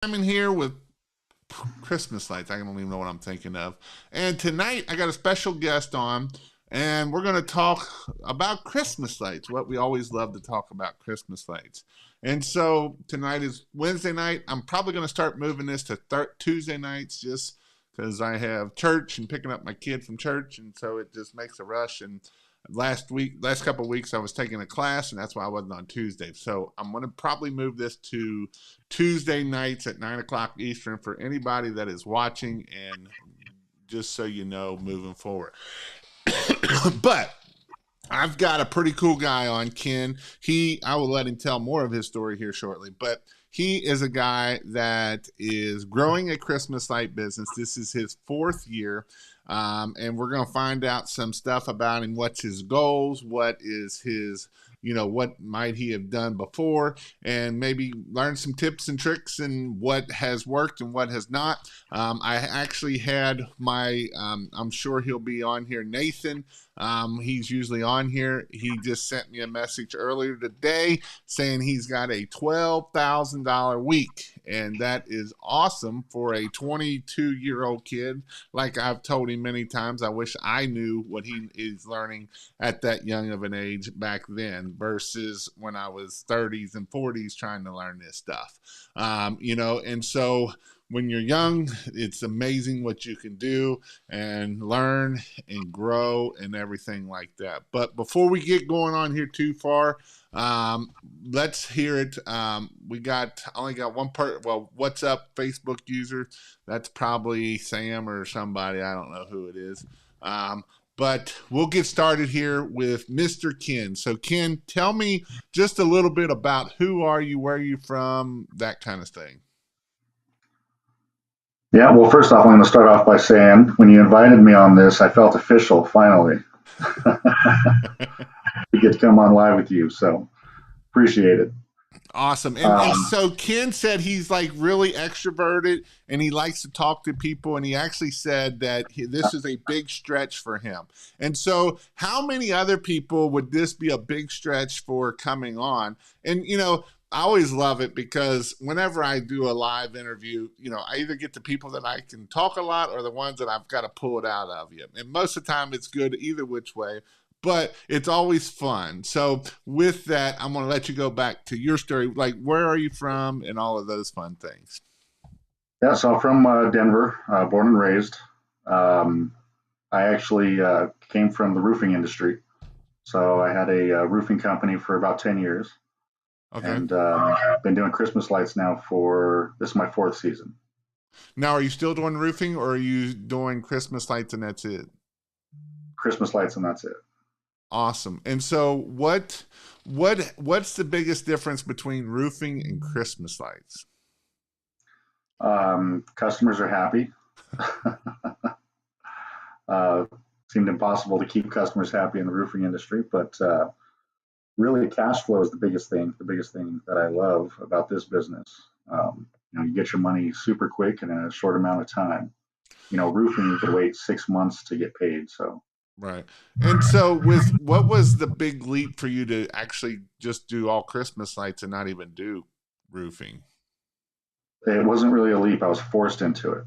I'm in here with Christmas lights. I don't even know what I'm thinking of. And tonight I got a special guest on, and we're going to talk about Christmas lights, what we always love to talk about Christmas lights. And so tonight is Wednesday night. I'm probably going to start moving this to Tuesday nights just because I have church and picking up my kid from church. And so it just makes a rush. And last couple of weeks, I was taking a class, and that's why I wasn't on Tuesday. So I'm going to probably move this to Tuesday nights at 9 o'clock Eastern for anybody that is watching, and just so you know, moving forward. But I've got a pretty cool guy on, Ken. I will let him tell more of his story here shortly, but he is a guy that is growing a Christmas light business. This is his fourth year. And we're going to find out some stuff about him. What's his goals? What is his, what might he have done before? And maybe learn some tips and tricks and what has worked and what has not. I actually had I'm sure he'll be on here, Nathan. He's usually on here. He just sent me a message earlier today saying he's got a $12,000 week. And that is awesome for a 22-year-old kid. Like I've told him many times, I wish I knew what he is learning at that young of an age back then versus when I was 30s and 40s trying to learn this stuff. And so when you're young, it's amazing what you can do and learn and grow and everything like that. But before we get going on here too far, let's hear it. We only got one part. Well, what's up, Facebook user? That's probably Sam or somebody. I don't know who it is. But we'll get started here with Mr. Ken. So Ken, tell me just a little bit about who are you, where are you from, that kind of thing. Yeah, well, first off, I'm going to start off by saying when you invited me on this, I felt official finally. We get to come on live with you, so appreciate it. Awesome. And Um, so Ken said he's like really extroverted and he likes to talk to people. And he actually said that this is a big stretch for him. And so, how many other people would this be a big stretch for coming on? And, I always love it because whenever I do a live interview, I either get the people that I can talk a lot or the ones that I've got to pull it out of you. And most of the time it's good either which way, but it's always fun. So with that, I'm going to let you go back to your story. Like, where are you from and all of those fun things? yeah, so I'm from Denver, born and raised. Um, I actually came from the roofing industry. So I had a roofing company for about 10 years Okay. and been doing Christmas lights now this is my fourth season. Now, are you still doing roofing or are you doing Christmas lights and that's it? Christmas lights, and that's it. Awesome. And so what's the biggest difference between roofing and Christmas lights? Customers are happy. uh, Seemed impossible to keep customers happy in the roofing industry, but really cash flow is the biggest thing that I love about this business. You get your money super quick in a short amount of time. Roofing, you could wait 6 months to get paid. So Right. And so what was the big leap for you to actually just do all Christmas lights and not even do roofing? it wasn't really a leap. I was forced into it.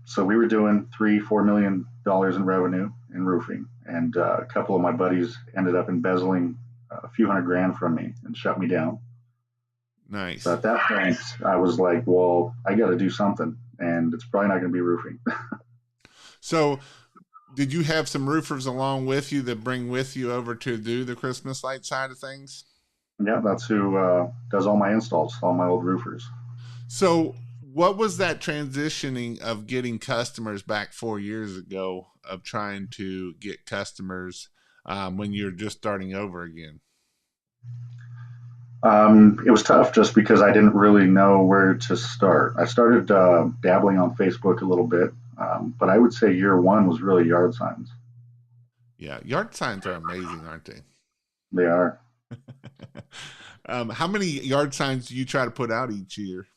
So we were doing $3-4 million in revenue in roofing, and a couple of my buddies ended up embezzling a few hundred grand from me and shut me down. So Nice. at that point, I was like, well, I got to do something, and it's probably not going to be roofing. So did you have some roofers along with you that bring with you over to do the Christmas light side of things? Yeah, that's who does all my installs, all my old roofers. So what was that transitioning of getting customers back 4 years ago of trying to get customers when you're just starting over again? It was tough just because I didn't really know where to start. I started dabbling on Facebook a little bit, but I would say year one was really yard signs. Yeah, yard signs are amazing, aren't they? They are. How many yard signs do you try to put out each year?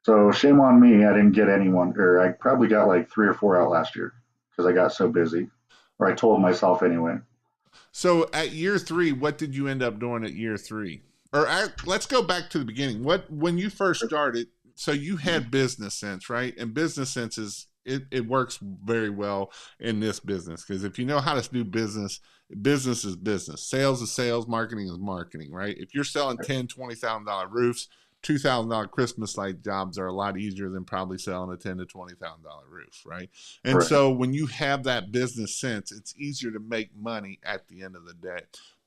So shame on me, I didn't get anyone, or I probably got like 3 or 4 out last year because I got so busy, or I told myself anyway. So at year three, what did you end up doing at year three? let's go back to the beginning. When you first started, so you had business sense, right? And business sense is it works very well in this business because if you know how to do business, business is business. Sales is sales, marketing is marketing, right? If you're selling $10,000-$20,000 roofs, $2,000 Christmas light jobs are a lot easier than probably selling a $10,000 to $20,000 roof, right? And Right. so when you have that business sense, it's easier to make money at the end of the day.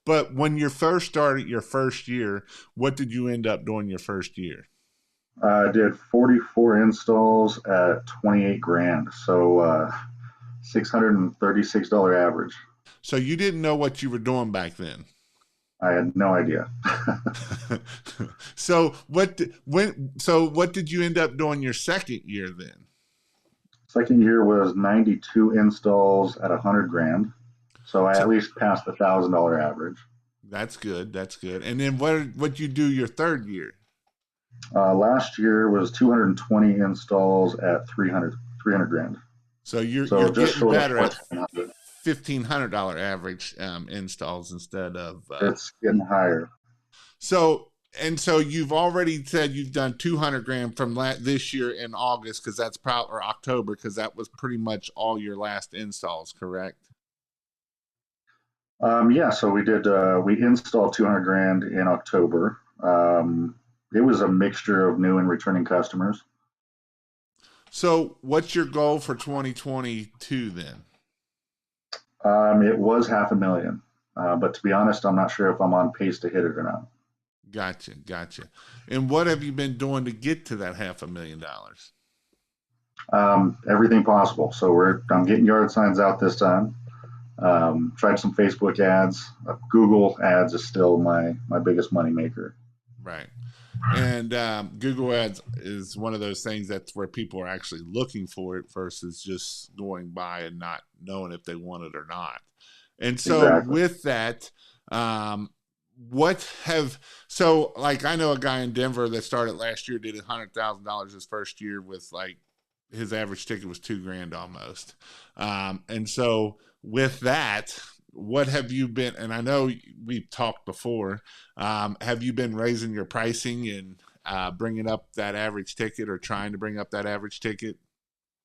But when you first started your first year, what did you end up doing your first year? I did 44 installs at 28 grand. So $636 average. So you didn't know what you were doing back then. I had no idea. So what did you end up doing your second year then? Second year was 92 installs at 100 grand. So I So at least passed the $1,000 average. that's good. That's good. And then what you do your third year? Last year was 220 installs at 300 grand. So you're So just getting short of better at 1,400. $1,500 average installs instead of It's getting higher. so so you've already said you've done 200 grand from this year in August because that's probably or October because that was pretty much all your last installs, correct? Yeah, so we installed 200 grand in October. It was a mixture of new and returning customers. So what's your goal for 2022 then? It was 500,000, but to be honest, I'm not sure if I'm on pace to hit it or not. Gotcha, gotcha. And what have you been doing to get to that $500,000? Everything possible. So I'm getting yard signs out this time. Tried some Facebook ads. Google ads is still my biggest money maker. Right. And Google Ads is one of those things that's where people are actually looking for it versus just going by and not knowing if they want it or not. And so Exactly. with that, um, what have so like I know a guy in Denver that started last year did $100,000 his first year with like his average ticket was 2 grand almost. And so with that, what have you been? And I know we've talked before. Have you been raising your pricing and bringing up that average ticket or trying to bring up that average ticket?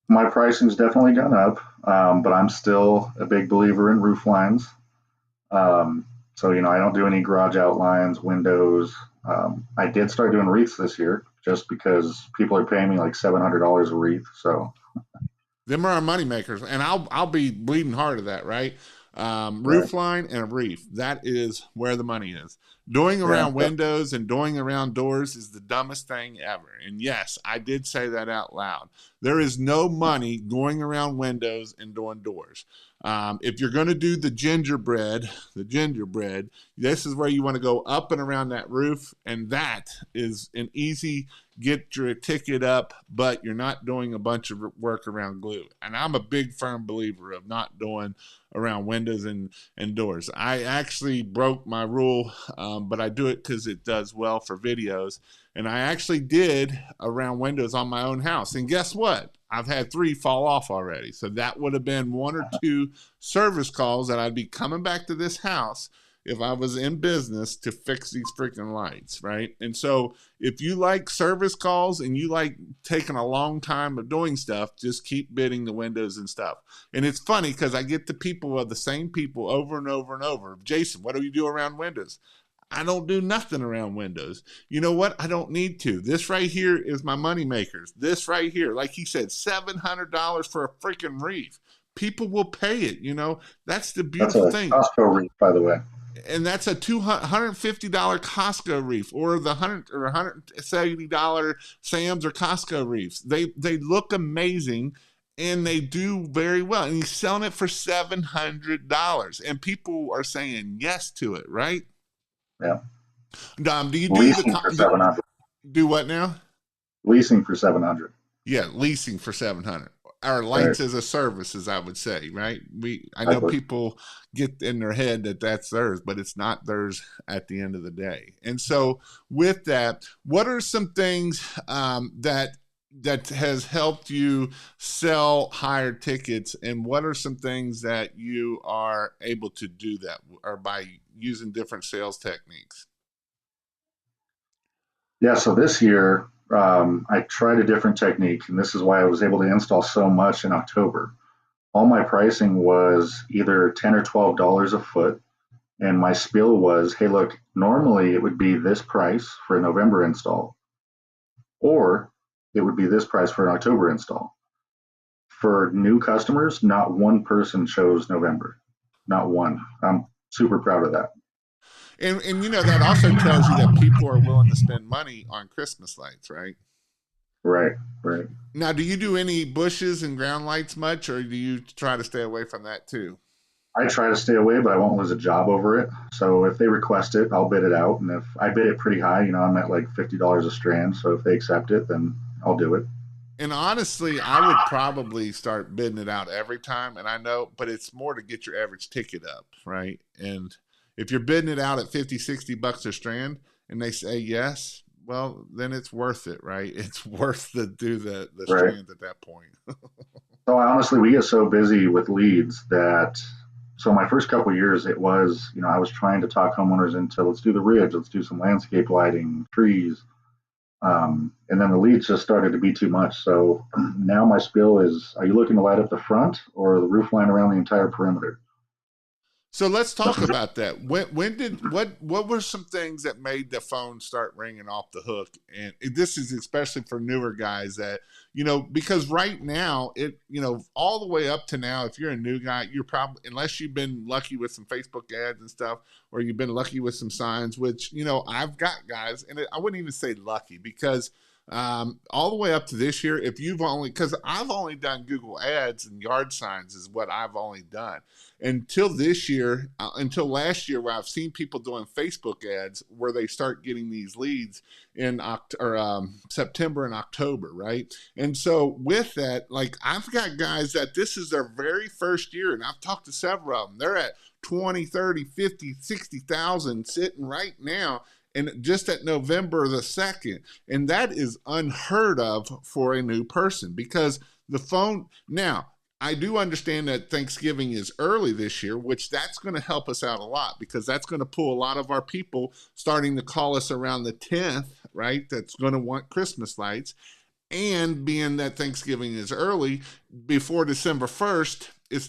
My pricing's definitely gone up, but I'm still a big believer in roof lines. So I don't do any garage outlines, windows. I did start doing wreaths this year just because people are paying me like $700 a wreath. So Them are our money makers, and I'll be bleeding hard at that, right? right, Roof line and a reef. That is where the money is. Doing yeah, around windows and doing around doors is the dumbest thing ever. And yes, I did say that out loud. There is no money going around windows and doing doors. If you're going to do the gingerbread, this is where you want to go up and around that roof, and that is an easy get your ticket up, but you're not doing a bunch of work around glue. And I'm a big firm believer of not doing around windows and doors. I actually broke my rule, but I do it because it does well for videos. And I actually did around windows on my own house. And guess what? I've had 3 fall off already. So that would have been 1 or 2 service calls that I'd be coming back to this house if I was in business to fix these freaking lights, right? And so if you like service calls and you like taking a long time of doing stuff, just keep bidding the windows and stuff. And it's funny because I get the people of the same people over and over and over. Jason, what do you do around windows? I don't do nothing around windows. You know what? I don't need to. This right here is my money makers. This right here, like he said, $700 for a freaking reef. People will pay it. That's the that's beautiful a thing. Costco wreath, by the way. And that's a $250 Costco reef or the $170 Sam's or Costco reefs. They look amazing and they do very well. And he's selling it for $700, and people are saying yes to it, right? Yeah, Do you do leasing for do, 700. do what now? Leasing for 700. Yeah, leasing for 700. Our Right, lights as a service, as I would say, right? I know exactly. people get in their head that that's theirs, but it's not theirs at the end of the day. And so, with that, what are some things that has helped you sell higher tickets, and what are some things that you are able to do that, or by using different sales techniques? Yeah, so this year I tried a different technique, and this is why I was able to install so much in October. All my pricing was either $10 or $12 a foot, and my spiel was, hey, look, normally it would be this price for a November install, or it would be this price for an October install. For new customers, not one person chose November. Not one. I'm super proud of that. And you know, that also tells you that people are willing to spend money on Christmas lights, right? Right, right. Now, do you do any bushes and ground lights much, or do you try to stay away from that too? I try to stay away, but I won't lose a job over it. So if they request it, I'll bid it out. And if I bid it pretty high, I'm at like $50 a strand. So if they accept it, then I'll do it. And honestly, I would probably start bidding it out every time. And I know, but it's more to get your average ticket up, right? And if you're bidding it out at 50, $60 a strand and they say yes, well, then it's worth it, right? It's worth to do the Right. strands at that point. So honestly, we get so busy with leads that so my first couple of years, it was, I was trying to talk homeowners into let's do the ridge, let's do some landscape lighting, trees. And then the leads just started to be too much. So now my spiel is, are you looking to light up the front or the roof line around the entire perimeter? So let's talk about that. When did what were some things that made the phone start ringing off the hook? And this is especially for newer guys that because right now all the way up to now, if you're a new guy, you're probably, unless you've been lucky with some Facebook ads and stuff, or you've been lucky with some signs, which I've got guys, and I wouldn't even say lucky because all the way up to this year, if you've only, because I've only done Google ads and yard signs is what I've only done until this year, until last year, where I've seen people doing Facebook ads where they start getting these leads in September and October, right? And so with that, like I've got guys that this is their very first year, and I've talked to several of them. They're at 20, 30, 50, 60,000 sitting right now and just at November the 2nd. And that is unheard of for a new person because the phone now, I do understand that Thanksgiving is early this year, which that's going to help us out a lot because that's going to pull a lot of our people starting to call us around the 10th, right? That's going to want Christmas lights. And being that Thanksgiving is early, before December 1st,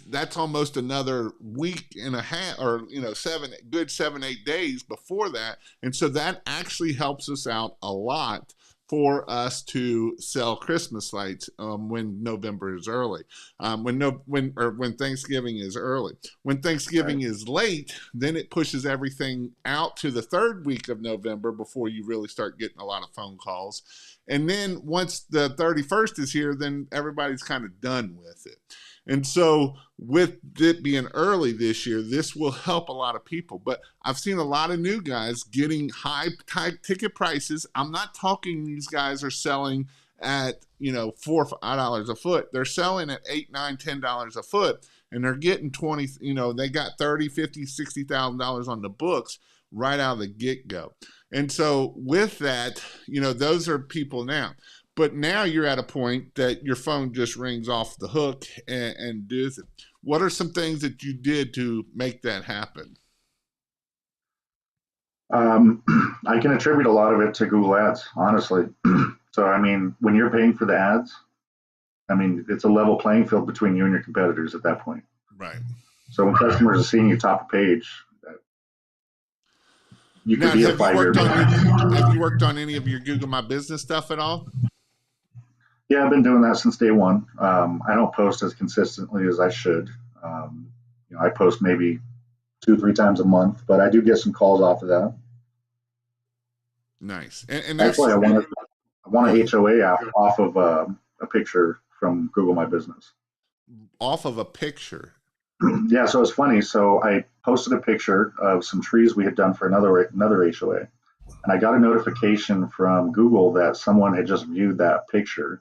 that's almost another week and a half, or 7, 8 days before that. And so that actually helps us out a lot for us to sell Christmas lights when November is early, when Thanksgiving is early. When Right. Thanksgiving is late, then it pushes everything out to the third week of November before you really start getting a lot of phone calls. And then once the 31st is here, then everybody's kind of done with it. And so, with it being early this year, this will help a lot of people. But I've seen a lot of new guys getting high ticket prices. I'm not talking these guys are selling at $4 or $5 a foot. They're selling at $8, $9, $10 a foot, and they're getting 20. They got 30, 50, $60,000 on the books right out of the get go. And so with that, those are people now. But now you're at a point that your phone just rings off the hook and does it. What are some things that you did to make that happen? Um, I can attribute a lot of it to Google Ads, honestly. So, I mean, when you're paying for the ads, I mean, it's a level playing field between you and your competitors at that point. Right. So when customers are seeing you top of page, you could Now, be a 5 year. have you worked on any of your Google My Business stuff at all? Yeah, I've been doing that since day one. I don't post as consistently as I should. Um, I post maybe 2, 3 times a month, but I do get some calls off of that. Nice. And Actually, there's I want go an ahead. HOA off of a picture from Google My Business. Off of a picture. Yeah, so it's funny. So I posted a picture of some trees we had done for another HOA, and I got a notification from Google that someone had just viewed that picture.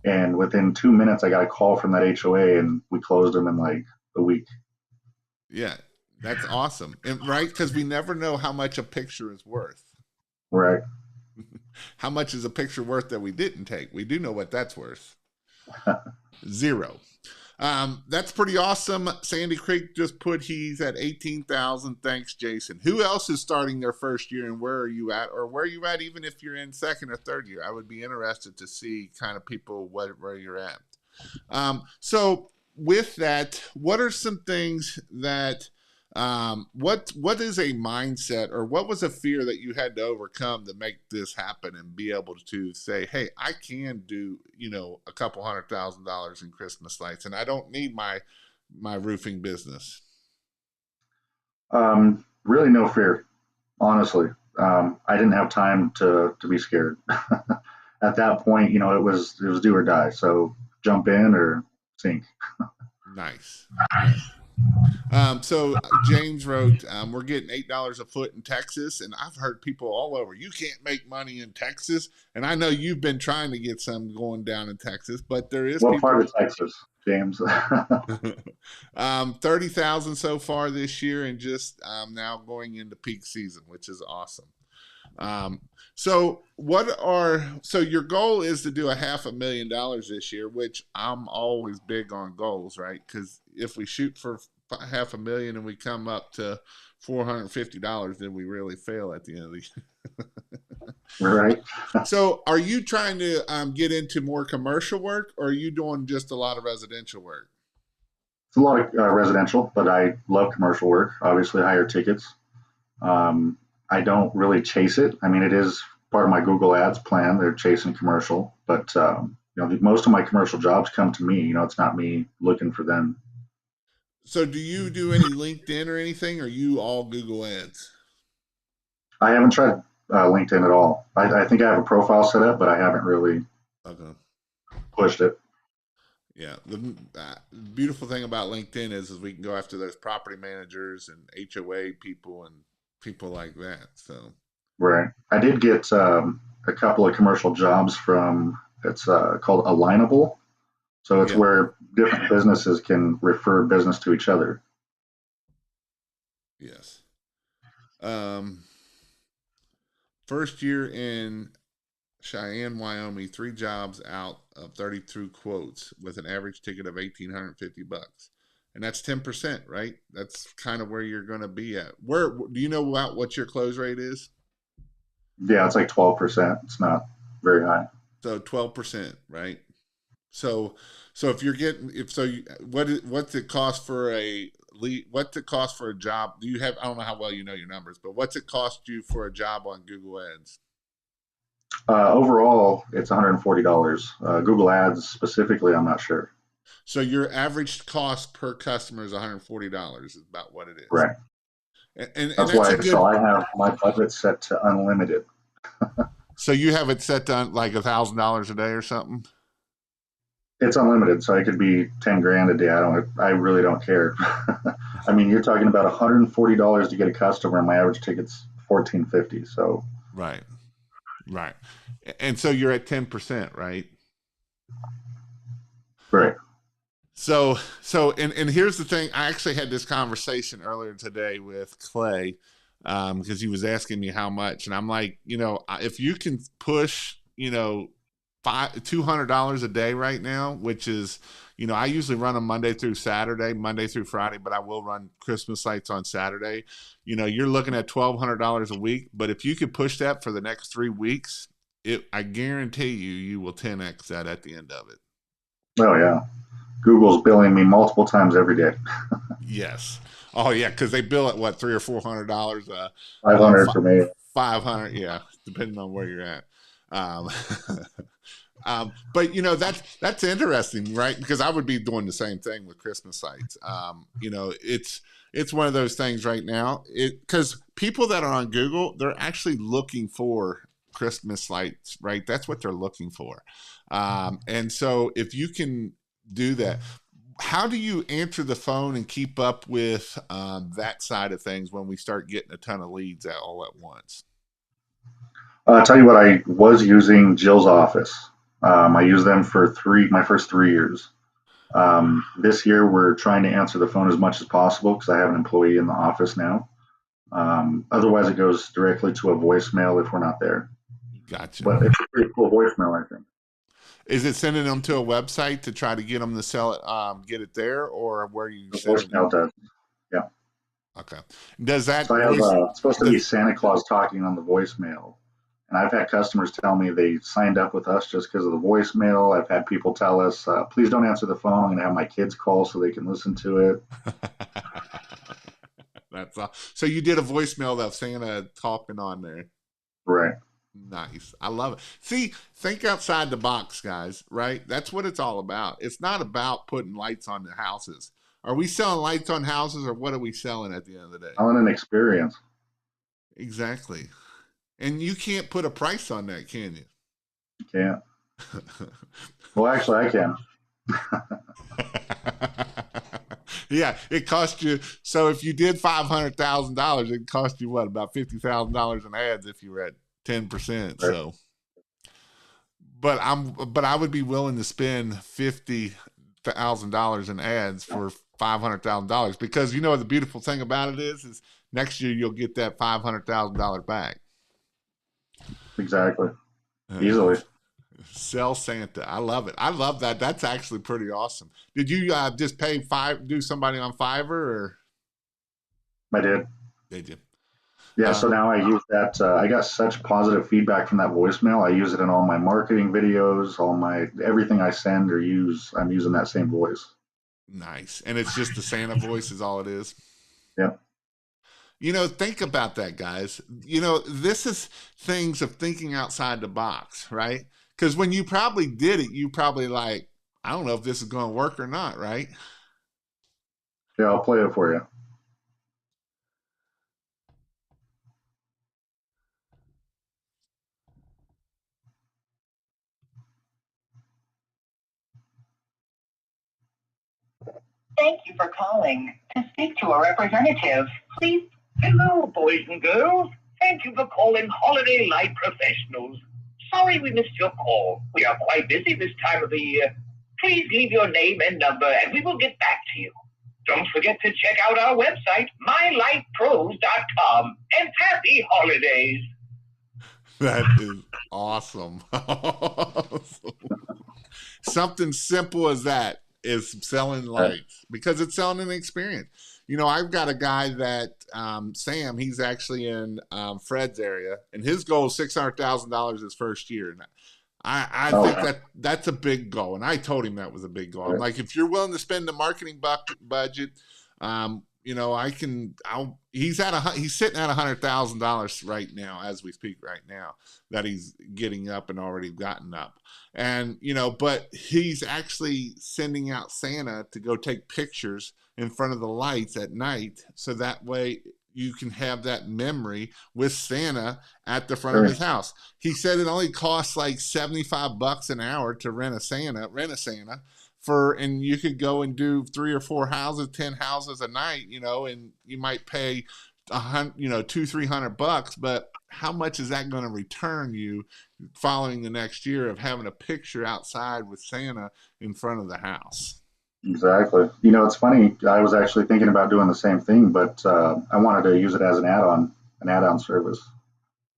And within 2 minutes, I got a call from that HOA, and we closed them in like a week. Yeah, that's awesome. And right, because we never know how much a picture is worth. Right. How much is a picture worth that we didn't take? We do know what that's worth. Zero. That's pretty awesome. Sandy Creek just put he's at 18,000. Thanks, Jason. Who else is starting their first year, and where are you at, or where are you at? Even if you're in second or third year, I would be interested to see kind of people where you're at. So with that, what are some things that what is a mindset, or what was a fear that you had to overcome to make this happen and be able to say, hey, I can do, a couple $100,000 in Christmas lights, and I don't need my roofing business. Really no fear, honestly. I didn't have time to be scared. At that point, it was do or die. So jump in or sink. Nice, nice. So James wrote, we're getting $8 a foot in Texas, and I've heard people all over. You can't make money in Texas, and I know you've been trying to get some going down in Texas, but there is What part people. of Texas, James? 30,000 so far this year, and just now going into peak season, which is awesome. Um, so your goal is to do a $500,000 this year, which I'm always big on goals, right? Because if we shoot for 500,000 and we come up to $450, then we really fail at the end of the year. Right. So are you trying to get into more commercial work, or are you doing just a lot of residential work? It's a lot of residential, but I love commercial work. Obviously, higher tickets. Um, I don't really chase it. I mean, it is part of my Google Ads plan. They're chasing commercial, but most of my commercial jobs come to me. It's not me looking for them. So do you do any LinkedIn or anything, or are you all Google Ads? I haven't tried LinkedIn at all. I think I have a profile set up, but I haven't really Okay. pushed it. Yeah, the beautiful thing about LinkedIn is we can go after those property managers and HOA people and people like that. So Right. I did get a couple of commercial jobs from it's called Alignable. So it's yeah, where different businesses can refer business to each other. yes. Um, First year in Cheyenne, Wyoming, 3 jobs out of 32 quotes with an average ticket of $1,850, and that's 10%, right? That's kind of where you're going to be at. Where do you know about what your close rate is? Yeah, it's like 12%. It's not very high. So 12%, right? So, so if you're getting, if so, what's it cost for a lead? What's it cost for a job? Do you have? I don't know how well you know your numbers, but what's it cost you for a job on Google Ads? Overall, it's $140. Google Ads specifically, I'm not sure. So your average cost per customer is $140. Is about what it is, Right. and That's that's a why. So good. I have my budget set to unlimited. So you have it set to like $1,000 a day or something. It's unlimited, so it could be 10 grand a day. I really don't care. I mean, you're talking about $140 to get a customer, and my average ticket's 1450. So Right, right, and so you're at 10%, right? right. And here's the thing. I actually had this conversation earlier today with Clay, because he was asking me how much, and I'm like, if you can push, $200 a day right now, which is, I usually run them Monday through Friday, but I will run Christmas lights on Saturday. You're looking at $1,200 a week, but if you could push that for the next 3 weeks, I guarantee you will 10x that at the end of it. Oh yeah. Google's billing me multiple times every day. Yes. Oh yeah, because they bill at what, $300 or $400, 500 for me. 500. Yeah, depending on where you're at. Um, but that's interesting, right? Because I would be doing the same thing with Christmas lights. It's one of those things right now. Because people that are on Google, they're actually looking for Christmas lights, right? That's what they're looking for. And so if you can do that, how do you answer the phone and keep up with that side of things when we start getting a ton of leads all at once? I'll tell you what, I was using Jill's office. I used them for my first 3 years. This year, we're trying to answer the phone as much as possible because I have an employee in the office now. Otherwise, it goes directly to a voicemail if we're not there. Gotcha. But it's a pretty cool voicemail, I think. Is it sending them to a website to try to get them to sell it, get it there, or where are you The sending it? voicemail does. Yeah. Okay. Does that So I have voice, it's supposed to be does, Santa Claus talking on the voicemail. And I've had customers tell me they signed up with us just because of the voicemail. I've had people tell us, please don't answer the phone. I'm going to have my kids call so they can listen to it. that's all. So you did a voicemail of Santa talking on there. Right. Nice. I love it. See, think outside the box, guys, right? That's what it's all about. It's not about putting lights on the houses. Are we selling lights on houses or what are we selling at the end of the day? I want an experience. Exactly. And you can't put a price on that, can you? You can't. Well, actually, I can. Yeah, it cost you. So if you did $500,000, it cost you what, about $50,000 in ads if you were at 10%. Right. So, but I would be willing to spend $50,000 in ads for $500,000 because you know the beautiful thing about it is next year you'll get that $500,000 back. Exactly. Easily. Sell Santa. I love it. I love that. That's actually pretty awesome. Did you just pay do somebody on Fiverr or I did. did you? Yeah, so now I use that. I got such positive feedback from that voicemail. I use it in all my marketing videos, all my everything I send or use. I'm using that same voice. Nice. And it's just the Santa voice is all it is. Yep. You know, think about that, guys. You know, this is things of thinking outside the box, right? Because when you probably did it, you probably like, I don't know if this is going to work or not, right? Yeah, I'll play it for you. Thank you for calling. To speak to a representative, please. Hello, boys and girls. Thank you for calling Holiday Light Professionals. Sorry we missed your call. We are quite busy this time of the year. Please leave your name and number and we will get back to you. Don't forget to check out our website, mylightpros.com, and happy holidays. That is awesome. Something simple as that is selling lights because it's selling an experience. You know, I've got a guy that Sam. He's actually in Fred's area, and his goal is $600,000 his first year. And I think that's a big goal, and I told him that was a big goal. I'm like, if you're willing to spend the marketing budget, you know, he's sitting at $100,000 right now as we speak right now that he's getting up and already gotten up. And, you know, but he's actually sending out Santa to go take pictures in front of the lights at night. So that way you can have that memory with Santa at the front of his house. He said it only costs like $75 an hour to rent a Santa and you could go and do 3 or 4 houses, 10 houses a night, you know, and you might pay $200-300, but how much is that going to return you following the next year of having a picture outside with Santa in front of the house? Exactly. You know, it's funny. I was actually thinking about doing the same thing, but I wanted to use it as an add-on service.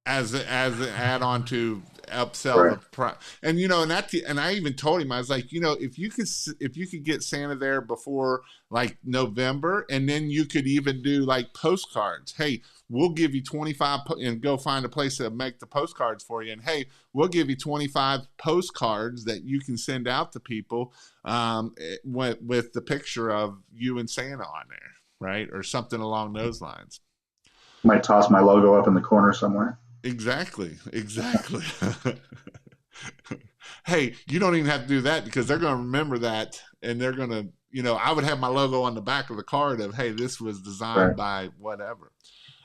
As an add-on to upsell Right. the and you know, and I even told him, I was like, you know, if you could get Santa there before like November, and then you could even do like postcards. Hey, we'll give you 25 and go find a place to make the postcards for you. And hey, we'll give you 25 postcards that you can send out to people with the picture of you and Santa on there, right? Or something along those lines. Might toss my logo up in the corner somewhere. Exactly. Hey, you don't even have to do that because they're going to remember that and they're going to, you know, I would have my logo on the back of the card of, hey, this was designed by whatever.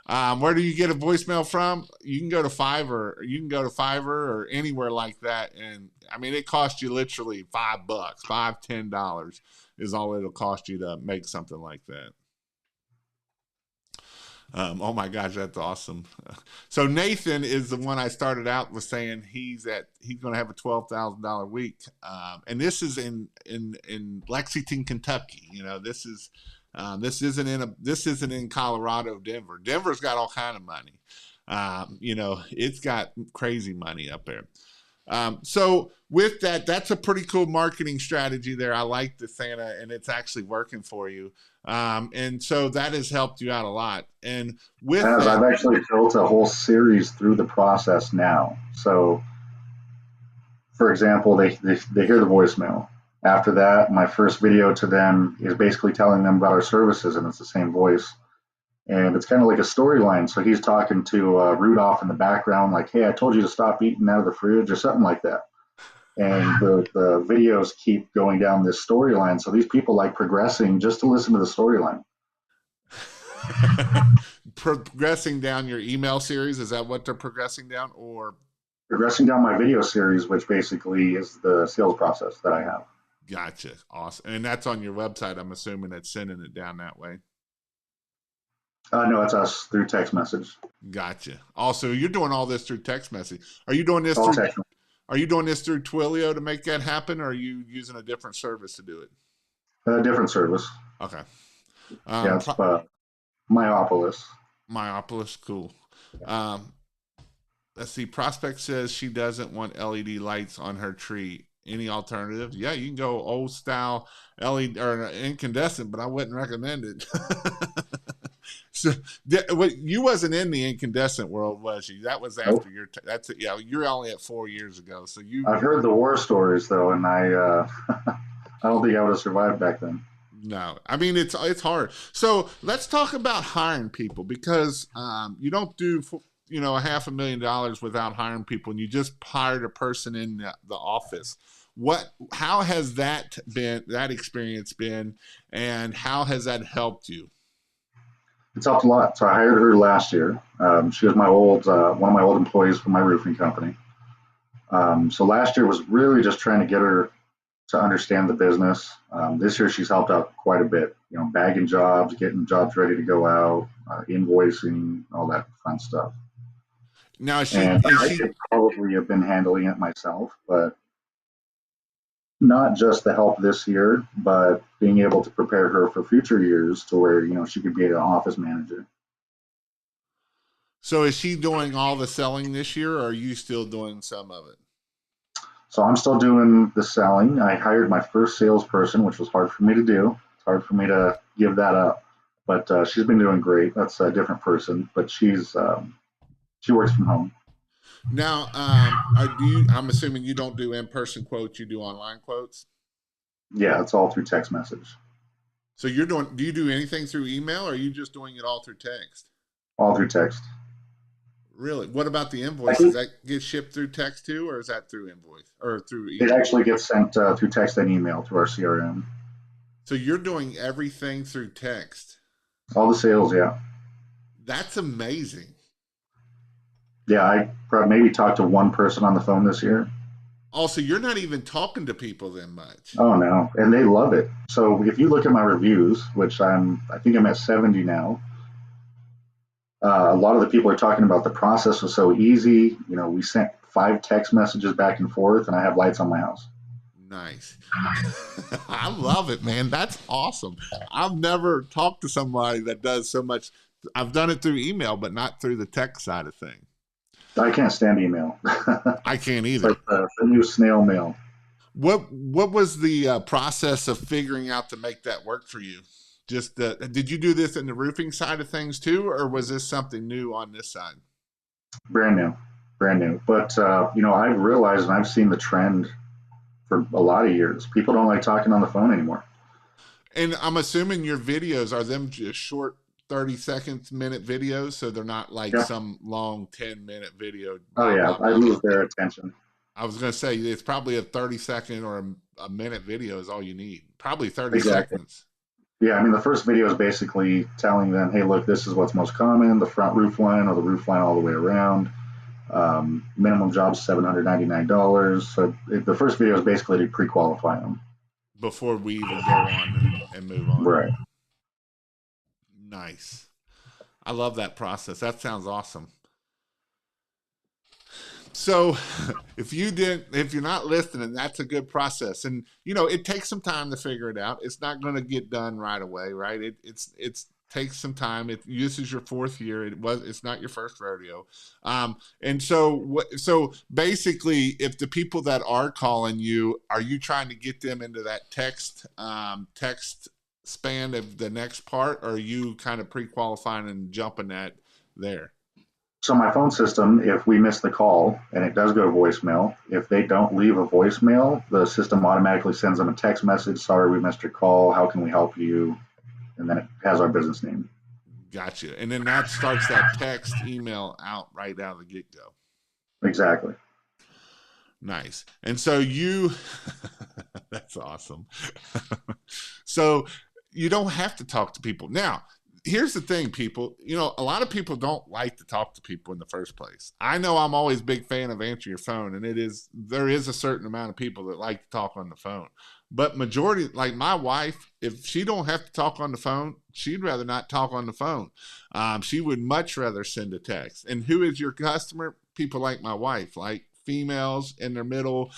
Where do you get a voicemail from? You can go to Fiverr. Or anywhere like that. And I mean, it costs you literally $5, $10 is all it'll cost you to make something like that. Oh my gosh, that's awesome. So Nathan is the one I started out with saying he's going to have a $12,000 week, and this is in Lexington, Kentucky. You know, this isn't in Colorado, Denver. Denver's got all kind of money. You know, it's got crazy money up there. So with that, that's a pretty cool marketing strategy there. I like the Santa, and it's actually working for you. And so that has helped you out a lot. And with As that, I've actually built a whole series through the process now. So, for example, they hear the voicemail. After that, my first video to them is basically telling them about our services, and it's the same voice. And it's kind of like a storyline. So he's talking to Rudolph in the background, like, "Hey, I told you to stop eating out of the fridge," or something like that. And the videos keep going down this storyline. So these people like progressing just to listen to the storyline. progressing down your email series, is that what they're progressing down, or Progressing down my video series, which basically is the sales process that I have. gotcha, awesome. And that's on your website, I'm assuming, that's sending it down that way. No, it's us through text message. Gotcha. Also, you're doing all this through text message. Are you doing this All through text. are you doing this through Twilio to make that happen, or are you using a different service to do it? Different service. Okay. Yeah, it's Myopolis. Myopolis, cool. Let's see. Prospect says she doesn't want LED lights on her tree. Any alternative? Yeah, you can go old style LED or incandescent, but I wouldn't recommend it. So, you wasn't in the incandescent world, was you? That was after your. That's it. Yeah, you're only at 4 years ago. So you. I've heard the war stories though, and I I don't think I would have survived back then. No, I mean it's hard. So let's talk about hiring people, because you don't do $500,000 without hiring people, and you just hired a person in the office. How has that experience been, and how has that helped you? It's helped a lot. So I hired her last year. She was my old one of my old employees from my roofing company. So last year was really just trying to get her to understand the business. This year she's helped out quite a bit. Bagging jobs, getting jobs ready to go out, invoicing, all that fun stuff. Now, I should probably have been handling it myself, but not just the help this year, but being able to prepare her for future years to where she could be an office manager. So is she doing all the selling this year, or are you still doing some of it? So I'm still doing the selling. I hired my first salesperson, which was hard for me to do. It's hard for me to give that up, but she's been doing great. That's a different person, but she works from home. Now, I'm assuming you don't do in-person quotes, you do online quotes? Yeah, it's all through text message. So do you do anything through email, or are you just doing it all through text? All through text. Really? What about the invoice? Does that get shipped through text too, or is that through invoice or through email? It actually gets sent through text and email through our CRM. So you're doing everything through text? All the sales, yeah. That's amazing. Yeah, I probably maybe talked to one person on the phone this year. Also, you're not even talking to people that much. Oh no, and they love it. So if you look at my reviews, which I think I'm at 70 now. A lot of the people are talking about the process was so easy. We sent 5 text messages back and forth, and I have lights on my house. Nice. I love it, man. That's awesome. I've never talked to somebody that does so much. I've done it through email, but not through the tech side of things. I can't stand email. I can't either. It's like the new snail mail. What was the process of figuring out to make that work for you? Just did you do this in the roofing side of things too, or was this something new on this side? Brand new. But I've realized, and I've seen the trend for a lot of years. People don't like talking on the phone anymore. And I'm assuming your videos are them just short 30-minute videos, so they're not like some long 10-minute video. Oh yeah, I lose their attention. I was going to say it's probably a 30-second or a minute video is all you need. Probably 30 seconds. Yeah, I mean the first video is basically telling them, hey, look, this is what's most common: the front roof line or the roof line all the way around. Minimum job's $799. So the first video is basically to pre-qualify them before we even go on and move on. Right. Nice. I love that process. That sounds awesome. So if you're not listening, that's a good process. And it takes some time to figure it out. It's not going to get done right away, right? It takes some time. This is your 4th year. It's not your first rodeo. And so basically, if the people that are calling you, are you trying to get them into that text span of the next part, or are you kind of pre-qualifying and jumping that there? So my phone system, if we miss the call and it does go to voicemail, if they don't leave a voicemail, the system automatically sends them a text message. Sorry, we missed your call. How can we help you? And then it has our business name. Gotcha. And then that starts that text email out right out of the get-go. Exactly. Nice. And so that's awesome. So you don't have to talk to people. Now, here's the thing, people. A lot of people don't like to talk to people in the first place. I know I'm always a big fan of answering your phone, and there is a certain amount of people that like to talk on the phone. But majority, like my wife, if she don't have to talk on the phone, she'd rather not talk on the phone. She would much rather send a text. And who is your customer? People like my wife, like females in their middle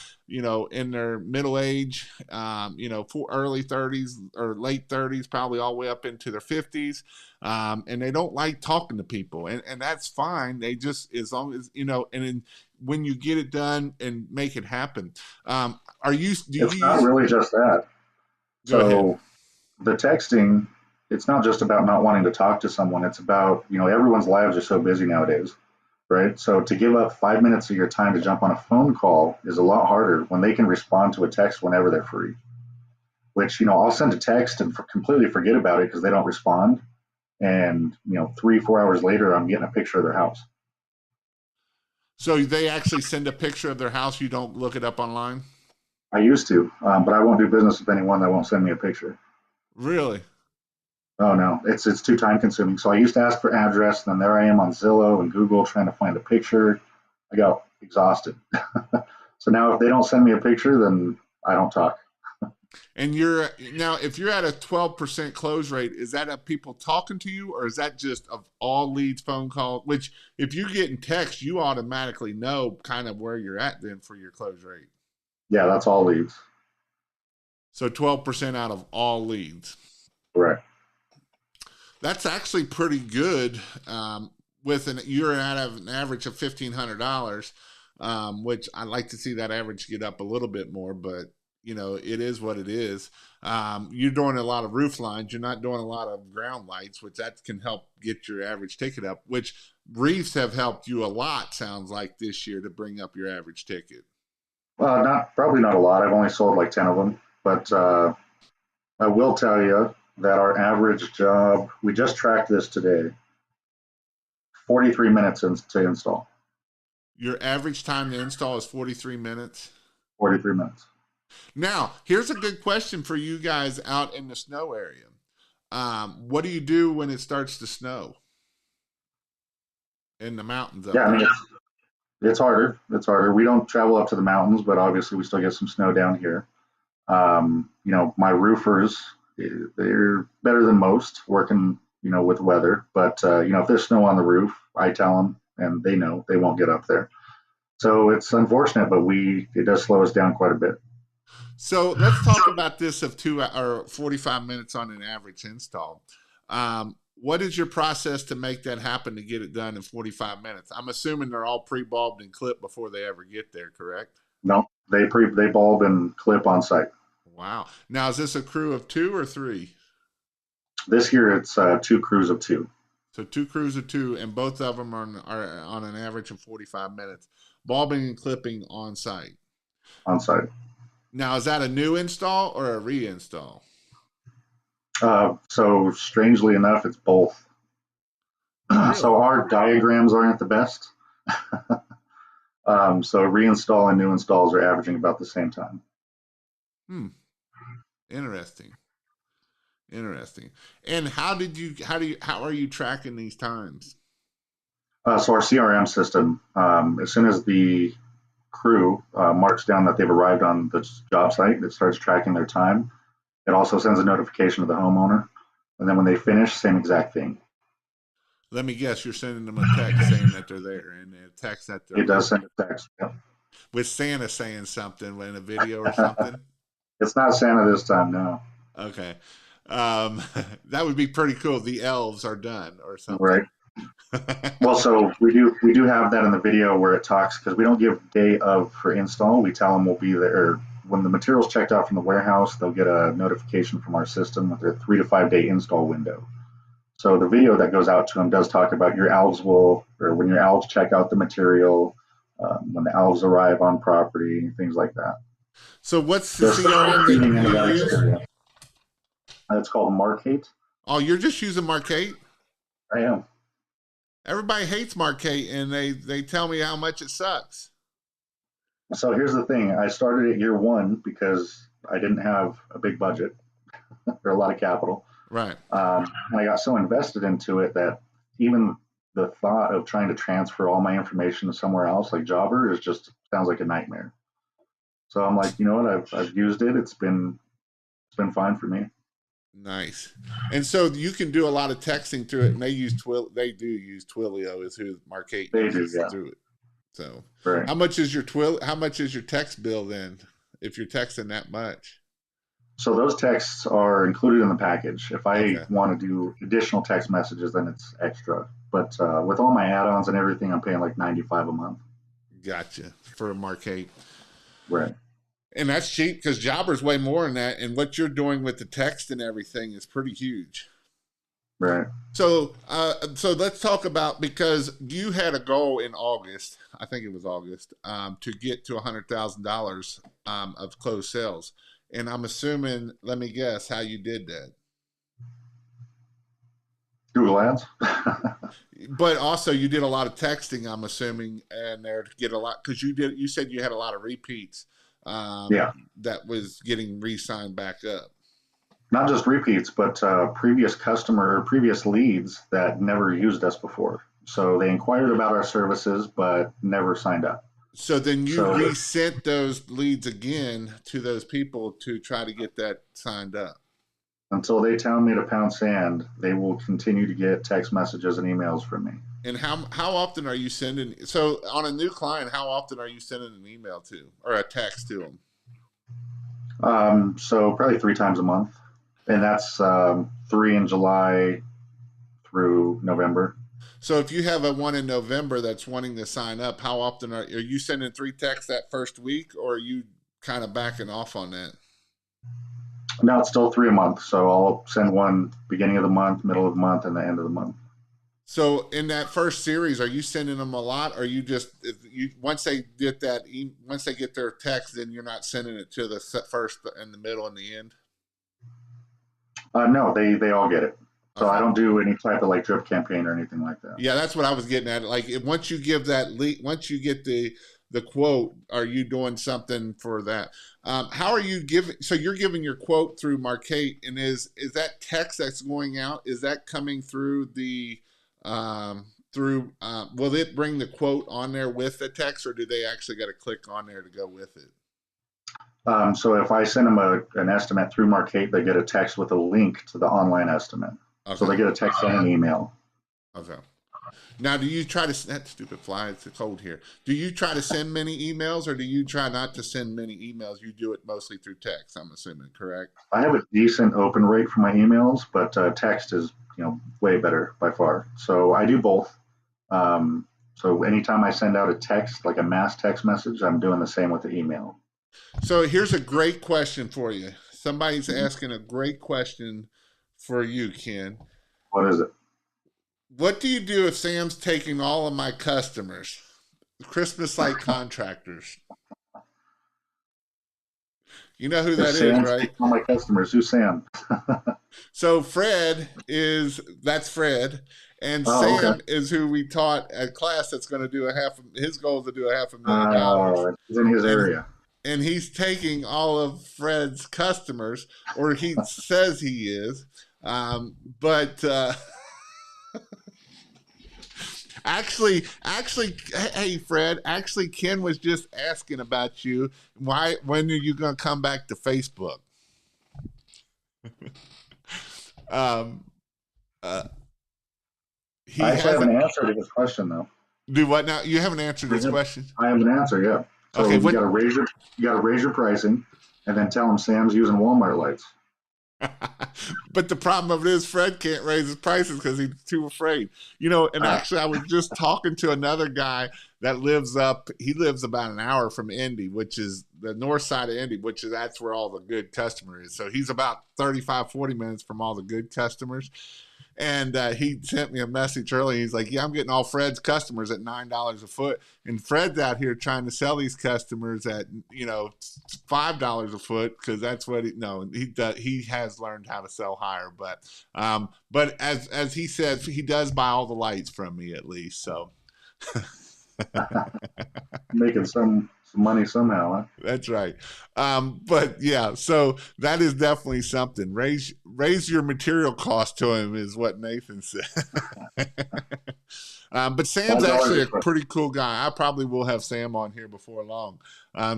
age, for early 30s or late 30s, probably all the way up into their 50s. And they don't like talking to people, and that's fine. They just, as long as, and then when you get it done and make it happen. It's not really just that. So the texting, it's not just about not wanting to talk to someone. It's about, everyone's lives are so busy nowadays. Right. So to give up 5 minutes of your time to jump on a phone call is a lot harder when they can respond to a text whenever they're free, which, I'll send a text and completely forget about it because they don't respond. And, 3-4 hours later, I'm getting a picture of their house. So they actually send a picture of their house. You don't look it up online? I used to, but I won't do business with anyone that won't send me a picture. Really? Oh no, it's too time consuming. So I used to ask for address, and then there I am on Zillow and Google trying to find a picture. I got exhausted. So now if they don't send me a picture, then I don't talk. And if you're at a 12% close rate, is that of people talking to you, or is that just of all leads, phone calls? Which, if you get in text, you automatically know kind of where you're at then for your close rate. Yeah, that's all leads. So 12% out of all leads. Correct. That's actually pretty good. You're at an average of $1,500, which I'd like to see that average get up a little bit more, but it is what it is. You're doing a lot of roof lines. You're not doing a lot of ground lights, which that can help get your average ticket up, which reefs have helped you a lot, sounds like, this year to bring up your average ticket. Probably not a lot. I've only sold like 10 of them, but I will tell you that our average job, we just tracked this today, 43 minutes to install. Your average time to install is 43 minutes? 43 minutes. Now, here's a good question for you guys out in the snow area. What do you do when it starts to snow in the mountains? Yeah, I mean, it's harder. It's harder. We don't travel up to the mountains, but obviously we still get some snow down here. My roofers, they're better than most working, with weather. But, if there's snow on the roof, I tell them, and they know they won't get up there. So it's unfortunate, but it does slow us down quite a bit. So let's talk about this of 45 minutes on an average install. What is your process to make that happen to get it done in 45 minutes? I'm assuming they're all pre-bulbed and clipped before they ever get there, correct? No, they bulb and clip on site. Wow. Now, is this a crew of 2 or 3? This year it's 2 crews of 2. So 2 crews of 2, and both of them are on an average of 45 minutes. Bulbing and clipping on site. On site. Now, is that a new install or a reinstall? So strangely enough, it's both. Really? So our diagrams aren't the best. So reinstall and new installs are averaging about the same time. Interesting. And how are you tracking these times? So our CRM system, as soon as the crew marks down that they've arrived on the job site, it starts tracking their time. It also sends a notification to the homeowner. And then when they finish, same exact thing. Let me guess, you're sending them a text saying that they're there, and a text that they're It does send a text, yeah. With Santa saying something in a video or something? It's not Santa this time, no. Okay. That would be pretty cool. The elves are done or Right. something. Well, so we do have that in the video where it talks, because we don't give day of for install. We tell them we'll be there when the material's checked out from the warehouse. They'll get a notification from our system with their 3 to 5 day install window. So the video that goes out to them does talk about when your elves check out the material, when the elves arrive on property, things like that. So what's the There's CRM feeding that into you that use? experience. It's called Markate. Oh, you're just using Markate? I am. Everybody hates Markate, and they tell me how much it sucks. So here's the thing. I started at year one because I didn't have a big budget or a lot of capital. Right. And I got so invested into it that even the thought of trying to transfer all my information to somewhere else, like Jobber, sounds like a nightmare. So I'm like, you know what? I've used it. It's been fine for me. Nice. And so you can do a lot of texting through it, and they do use Twilio is who Markate uses through it. So right. How much is your text bill then if you're texting that much? So those texts are included in the package. If I want to do additional text messages, then it's extra. But with all my add-ons and everything, I'm paying like $95 a month. Gotcha. For Markate. Right. And that's cheap because Jobber's way more than that. And what you're doing with the text and everything is pretty huge. Right. So let's talk about, because you had a goal in August, I think it was August, to get to $100,000 of closed sales. And I'm assuming, let me guess how you did that. Google Ads. But also you did a lot of texting, I'm assuming, and there to get a lot, because you said you had a lot of repeats. That was getting re-signed back up. Not just repeats, but previous leads that never used us before. So they inquired about our services, but never signed up. So then you resent those leads again to those people to try to get that signed up. Until they tell me to pound sand, they will continue to get text messages and emails from me. And how often are you sending? So on a new client, how often are you sending an email to or a text to them? So probably 3 times a month, and that's 3 in July through November. So if you have a one in November that's wanting to sign up, how often are you sending 3 texts that first week, or are you kind of backing off on that? No, it's still 3 a month. So I'll send one beginning of the month, middle of the month, and the end of the month. So in that first series, are you sending them a lot, or once they get their text, then you're not sending it to the first and the middle and the end? No, they all get it. So I don't do any type of like drip campaign or anything like that. Yeah, that's what I was getting at. Like once you give that lead, once you get the quote, are you doing something for that? How are you giving? So you're giving your quote through Markate, and is that text that's going out? Is that coming through the will it bring the quote on there with the text, or do they actually got to click on there to go with it? So if I send them an estimate through Markate, they get a text with a link to the online estimate. Okay. So they get a text and an email. Okay. Now, do you try to, that stupid fly, it's cold here. Do you try to send many emails, or do you try not to send many emails? You do it mostly through text, I'm assuming, correct? I have a decent open rate for my emails, but text is, way better by far. So I do both. So anytime I send out a text, like a mass text message, I'm doing the same with the email. So here's a great question for you. Somebody's asking a great question for you, Ken. What is it? What do you do if Sam's taking all of my customers, Christmas light contractors? You know who that is, right? All my customers. Who's Sam? So that's Fred. And Sam is who we taught at class that's going to do his goal is to do $500,000. He's in his area. And he's taking all of Fred's customers, or he says he is. But actually, hey Fred, actually Ken was just asking about you. When are you going to come back to Facebook? I haven't answered his question though. Do what now? You haven't answered his question? I have an answer, yeah. So okay, you got to raise your pricing, and then tell him Sam's using Walmart lights. But the problem of it is Fred can't raise his prices because he's too afraid. And actually I was just talking to another guy that lives about an hour from Indy, which is the north side of Indy, that's where all the good customer is. So he's about 35, 40 minutes from all the good customers. And he sent me a message early. He's like, yeah, I'm getting all Fred's customers at $9 a foot. And Fred's out here trying to sell these customers at, $5 a foot, because that's what he has learned how to sell higher. But as he said, he does buy all the lights from me at least. So Making some money somehow, huh? That's right. But yeah, so that is definitely something. Raise your material cost to him is what Nathan said. But Sam's actually a pretty cool guy. I probably will have Sam on here before long.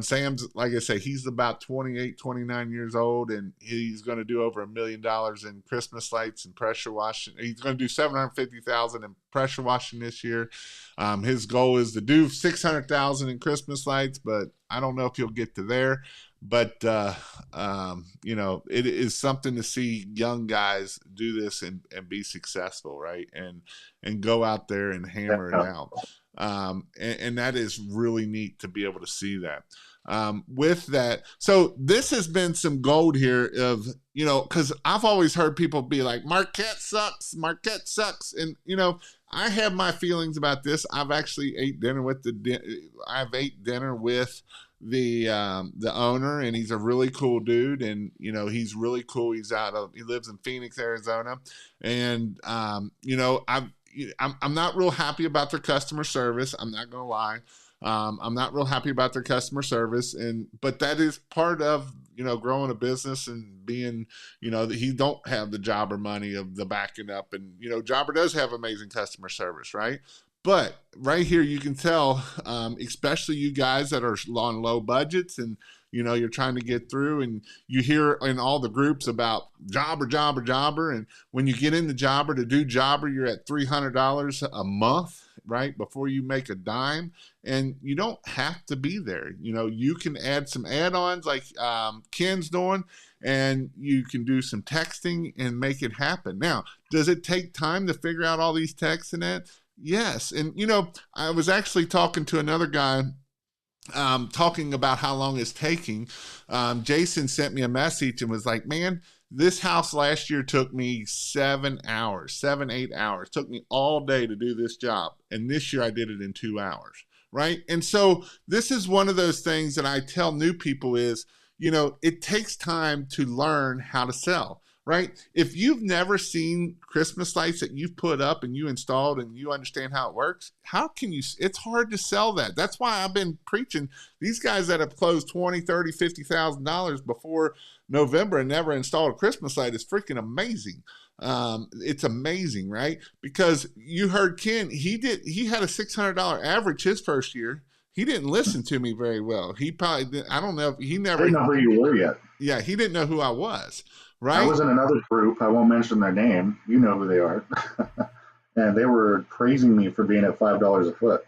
Sam's, like I say, he's about 28, 29 years old, and he's going to do over $1 million in Christmas lights and pressure washing. He's going to do $750,000 in pressure washing this year. His goal is to do $600,000 in Christmas lights, but I don't know if he'll get to there. But it is something to see young guys do this and be successful, right? And go out there and hammer it out. And that is really neat to be able to see that. With that, so this has been some gold here of, because I've always heard people be like, Marquette sucks. And, I have my feelings about this. I've actually ate dinner with the owner, and he's a really cool dude, and he's really cool. He lives in Phoenix, Arizona, and I'm not real happy about their customer service. I'm not gonna lie. I'm not real happy about their customer service, but that is part of growing a business and being that he don't have the jobber money of the backing up, and jobber does have amazing customer service, right? But right here, you can tell, especially you guys that are on low budgets and, you're trying to get through, and you hear in all the groups about jobber. And when you get into jobber to do jobber, you're at $300 a month, right? Before you make a dime. And you don't have to be there. You can add some add-ons like Ken's doing, and you can do some texting and make it happen. Now, does it take time to figure out all these texts and that? Yes. And, I was actually talking to another guy talking about how long it's taking. Jason sent me a message and was like, man, this house last year took me 8 hours. Took me all day to do this job. And this year I did it in 2 hours. Right. And so this is one of those things that I tell new people is, it takes time to learn how to sell. Right? If you've never seen Christmas lights that you've put up and you installed and you understand how it works, how can you? It's hard to sell that. That's why I've been preaching. These guys that have closed $20,000, $30,000, $50,000 before November and never installed a Christmas light is freaking amazing. It's amazing, right? Because you heard Ken, he had a $600 average his first year. He didn't listen to me very well. He probably didn't, I don't know if he never. I didn't know who you were yet. Yeah, he didn't know who I was. Right? I was in another group. I won't mention their name. You know who they are. And they were praising me for being at $5 a foot.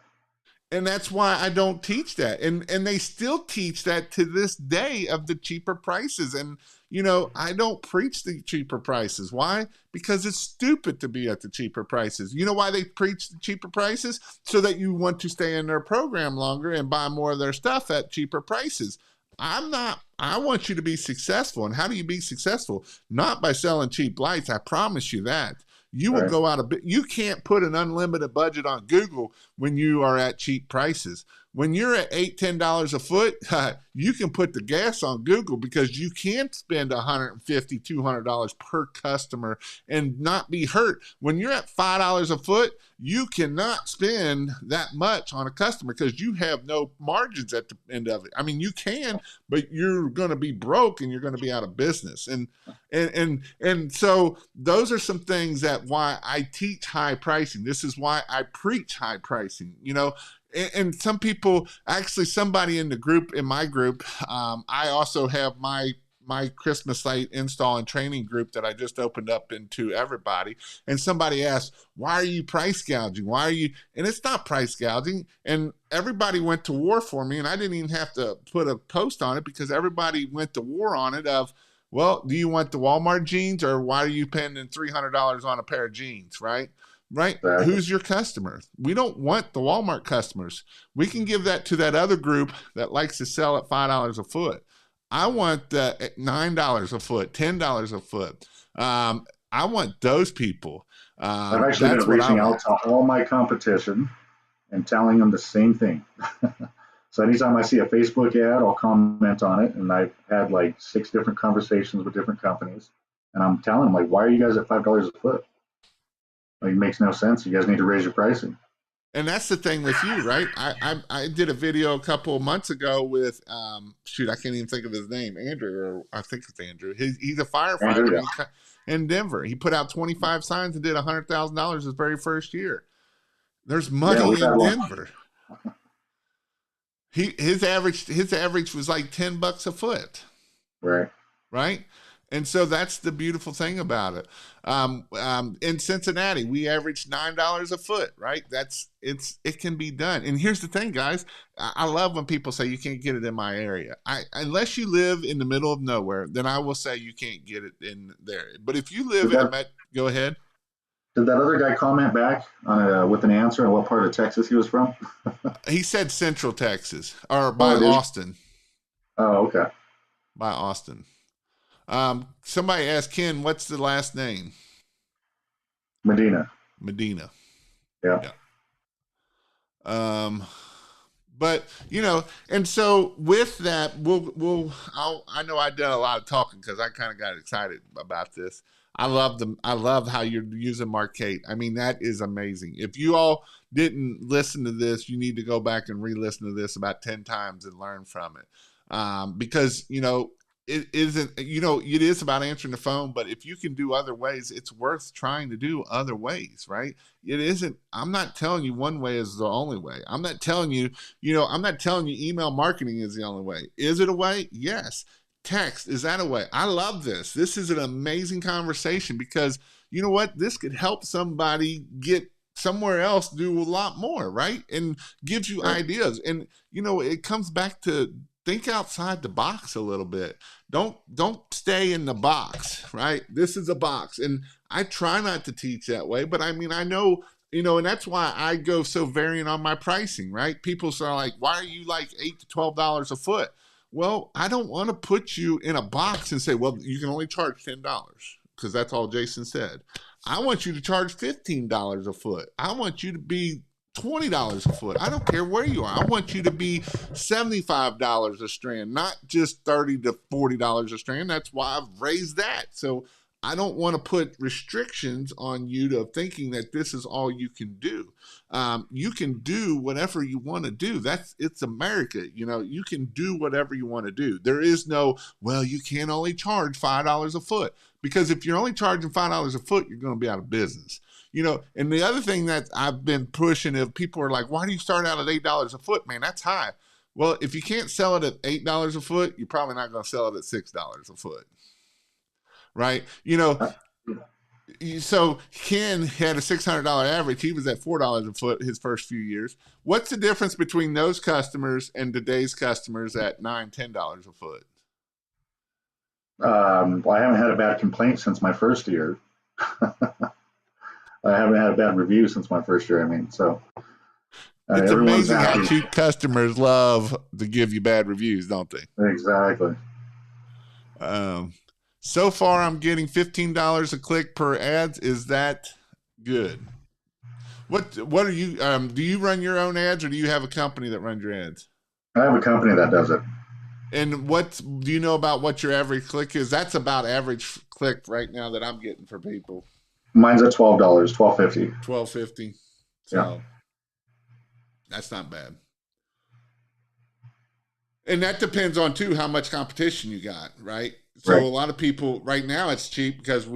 And that's why I don't teach that. And they still teach that to this day of the cheaper prices. And, I don't preach the cheaper prices. Why? Because it's stupid to be at the cheaper prices. You know why they preach the cheaper prices? So that you want to stay in their program longer and buy more of their stuff at cheaper prices. I want you to be successful. And how do you be successful? Not by selling cheap lights. I promise you that. You will go out a bit. You can't put an unlimited budget on Google when you are at cheap prices. When you're at $8, $10 a foot, you can put the gas on Google because you can spend $150, $200 per customer and not be hurt. When you're at $5 a foot, you cannot spend that much on a customer because you have no margins at the end of it. I mean, you can, but you're going to be broke and you're going to be out of business. And so those are some things that why I teach high pricing. This is why I preach high pricing, And some people, actually somebody in my group, I also have my Christmas light install and training group that I just opened up into everybody. And somebody asked, why are you price gouging? And it's not price gouging. And everybody went to war for me. And I didn't even have to put a post on it because everybody went to war on it of, Well, do you want the Walmart jeans, or why are you spending $300 on a pair of jeans, right? Right? Exactly. Who's your customer? We don't want the Walmart customers. We can give that to that other group that likes to sell at $5 a foot. I want the $9 a foot, $10 a foot. I want those people. I've actually That's been what I reaching out want. to all my competition and telling them the same thing. So anytime I see a Facebook ad, I'll comment on it. And I've had like 6 different conversations with different companies. And I'm telling them, like, why are you guys at $5 a foot? Like, it makes no sense. You guys need to raise your pricing. And that's the thing with you, right? I did a video a couple of months ago with shoot, I can't even think of his name, Andrew, or I think it's Andrew. He's a firefighter Andrew, in Denver. He put out 25 signs and did $100,000 his very first year. There's yeah, money we've had in one. Denver. His average was like $10 a foot, Right. right? And so that's the beautiful thing about it. In Cincinnati, we averaged $9 a foot, right? It can be done. And here's the thing, guys. I love when people say you can't get it in my area. Unless you live in the middle of nowhere, then I will say you can't get it in there. But if you live go ahead. Did that other guy comment back on with an answer on what part of Texas he was from? He said Central Texas, or by Austin. Oh, okay. By Austin. Somebody asked Ken, what's the last name? Medina. Yeah. But and so with that, I know I did a lot of talking because I kind of got excited about this. I love how you're using Marquette. I mean, that is amazing. If you all didn't listen to this, you need to go back and re-listen to this about 10 times and learn from it. Because it isn't, it is about answering the phone, but if you can do other ways, it's worth trying to do other ways, right? It isn't, I'm not telling you one way is the only way. I'm not telling you, email marketing is the only way. Is it a way? Yes. Text, is that a way? I love this. This is an amazing conversation because you know what? This could help somebody get somewhere else, do a lot more, right? And gives you ideas. And, it comes back to think outside the box a little bit. Don't stay in the box, right? This is a box. And I try not to teach that way, but I mean, I know, and that's why I go so variant on my pricing, right? People are like, why are you like $8 to $12 a foot? Well, I don't want to put you in a box and say, well, you can only charge $10 because that's all Jason said. I want you to charge $15 a foot. I want you to be $20 a foot. I don't care where you are. I want you to be $75 a strand, not just $30 to $40 a strand. That's why I've raised that. So I don't want to put restrictions on you to thinking that this is all you can do. You can do whatever you want to do. It's America. You can do whatever you want to do. There is no, well, you can only charge $5 a foot, because if you're only charging $5 a foot, you're going to be out of business. And the other thing that I've been pushing, if people are like, why do you start out at $8 a foot? Man, that's high. Well, if you can't sell it at $8 a foot, you're probably not going to sell it at $6 a foot. Right? So Ken had a $600 average. He was at $4 a foot his first few years. What's the difference between those customers and today's customers at $9, $10 a foot? Well, I haven't had a bad complaint since my first year. I haven't had a bad review since my first year. I mean, so it's amazing how cheap customers love to give you bad reviews, don't they? Exactly. So far, I'm getting $15 a click per ads. Is that good? What are you? Do you run your own ads, or do you have a company that runs your ads? I have a company that does it. And what do you know about what your average click is? That's about average click right now that I'm getting for people. Mine's at $12, $12.50. $12.50. So yeah. That's not bad. And that depends on too how much competition you got, right? So right. A lot of people right now it's cheap because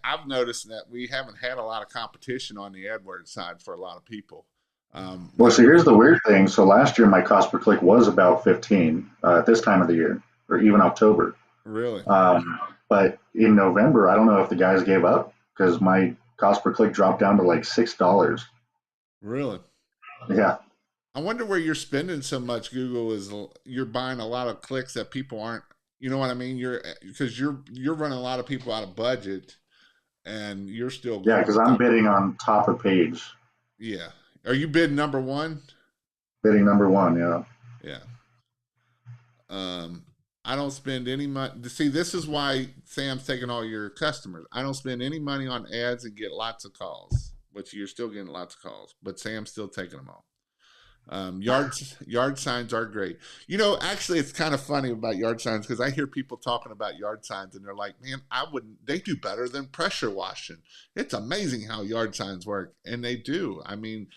I've noticed that we haven't had a lot of competition on the AdWords side for a lot of people. Well, so here's the weird thing. So last year my cost per click was about 15 at this time of the year, or even October. Really? But in November, I don't know if the guys gave up because my cost per click dropped down to like $6. Really? Yeah. I wonder where you're spending so much. Google is you're buying a lot of clicks that people aren't You know what I mean? Because you're running a lot of people out of budget, and you're still Yeah, going because with I'm that. bidding on top of page, Yeah. Are you bid number one? bidding number one. Yeah. Yeah. Um, I don't spend any money. See, this is why Sam's taking all your customers. I don't spend any money on ads and get lots of calls, which you're still getting lots of calls, but Sam's still taking them all. Yard signs are great. You know, actually, it's kind of funny about yard signs because I hear people talking about yard signs and they're like, "Man, I wouldn't. They do better than pressure washing. It's amazing how yard signs work," and they do. I mean,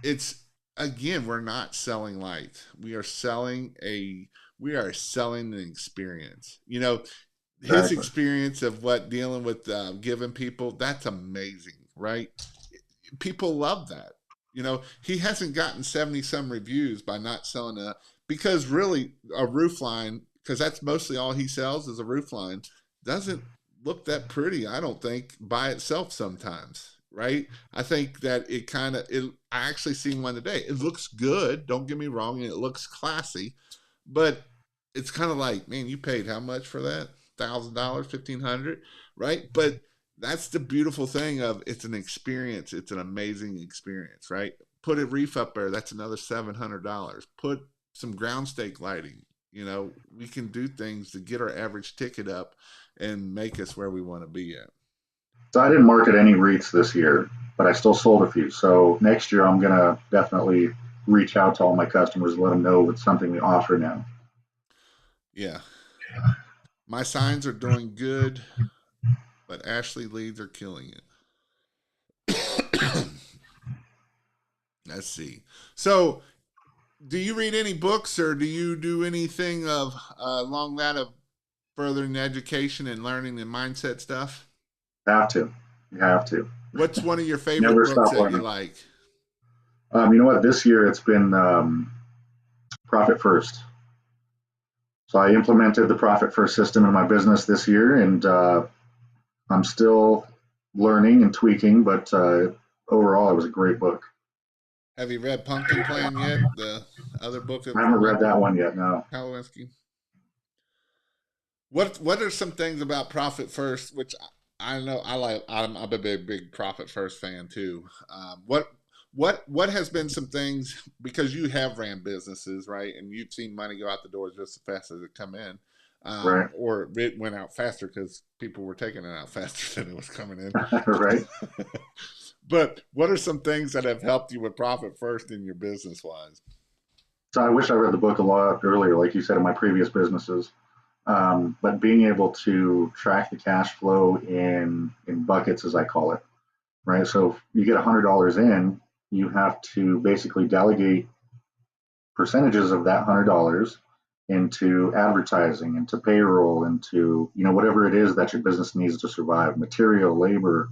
it's again, we're not selling light. We are selling an experience. You know, his Exactly. experience of what dealing with giving people, that's amazing, right? People love that. You know, he hasn't gotten 70 some reviews by not selling a, because really a roof line, because that's mostly all he sells is a roof line, doesn't look that pretty, I don't think, by itself sometimes, right? I think that I actually seen one today. It looks good, don't get me wrong, and it looks classy, but it's kind of like, man, you paid how much for that? $1,000, 1,500, right? But that's the beautiful thing of it's an experience. It's an amazing experience, right? Put a reef up there. That's another $700. Put some ground stake lighting. You know, we can do things to get our average ticket up and make us where we want to be at. So I didn't market any REITs this year, but I still sold a few. So next year I'm gonna definitely reach out to all my customers, let them know it's something we offer now. Yeah. My signs are doing good, but Ashley leads are killing it. Let's see. So, do you read any books or do you do anything of along that of furthering education and learning and mindset stuff? Have to. You have to. What's one of your favorite Never books stop that you learning. like? You know what? This year it's been profit first. So I implemented the profit first system in my business this year, and I'm still learning and tweaking, but overall, it was a great book. Have you read Pumpkin Plan yet? The other book I of haven't read Michael that one yet. No. Kalowinski. What are some things about Profit First, which I know I like? I'm a big Profit First fan too. What has been some things, because you have ran businesses, right, and you've seen money go out the door just as fast as it come in, Right. or it went out faster because people were taking it out faster than it was coming in. Right. But what are some things that have helped you with Profit First in your business wise? So I wish I read the book a lot earlier, like you said, in my previous businesses. But being able to track the cash flow in buckets, as I call it, right? So if you get $100 in, you have to basically delegate percentages of that $100 into advertising, into payroll, into whatever it is that your business needs to survive, material, labor,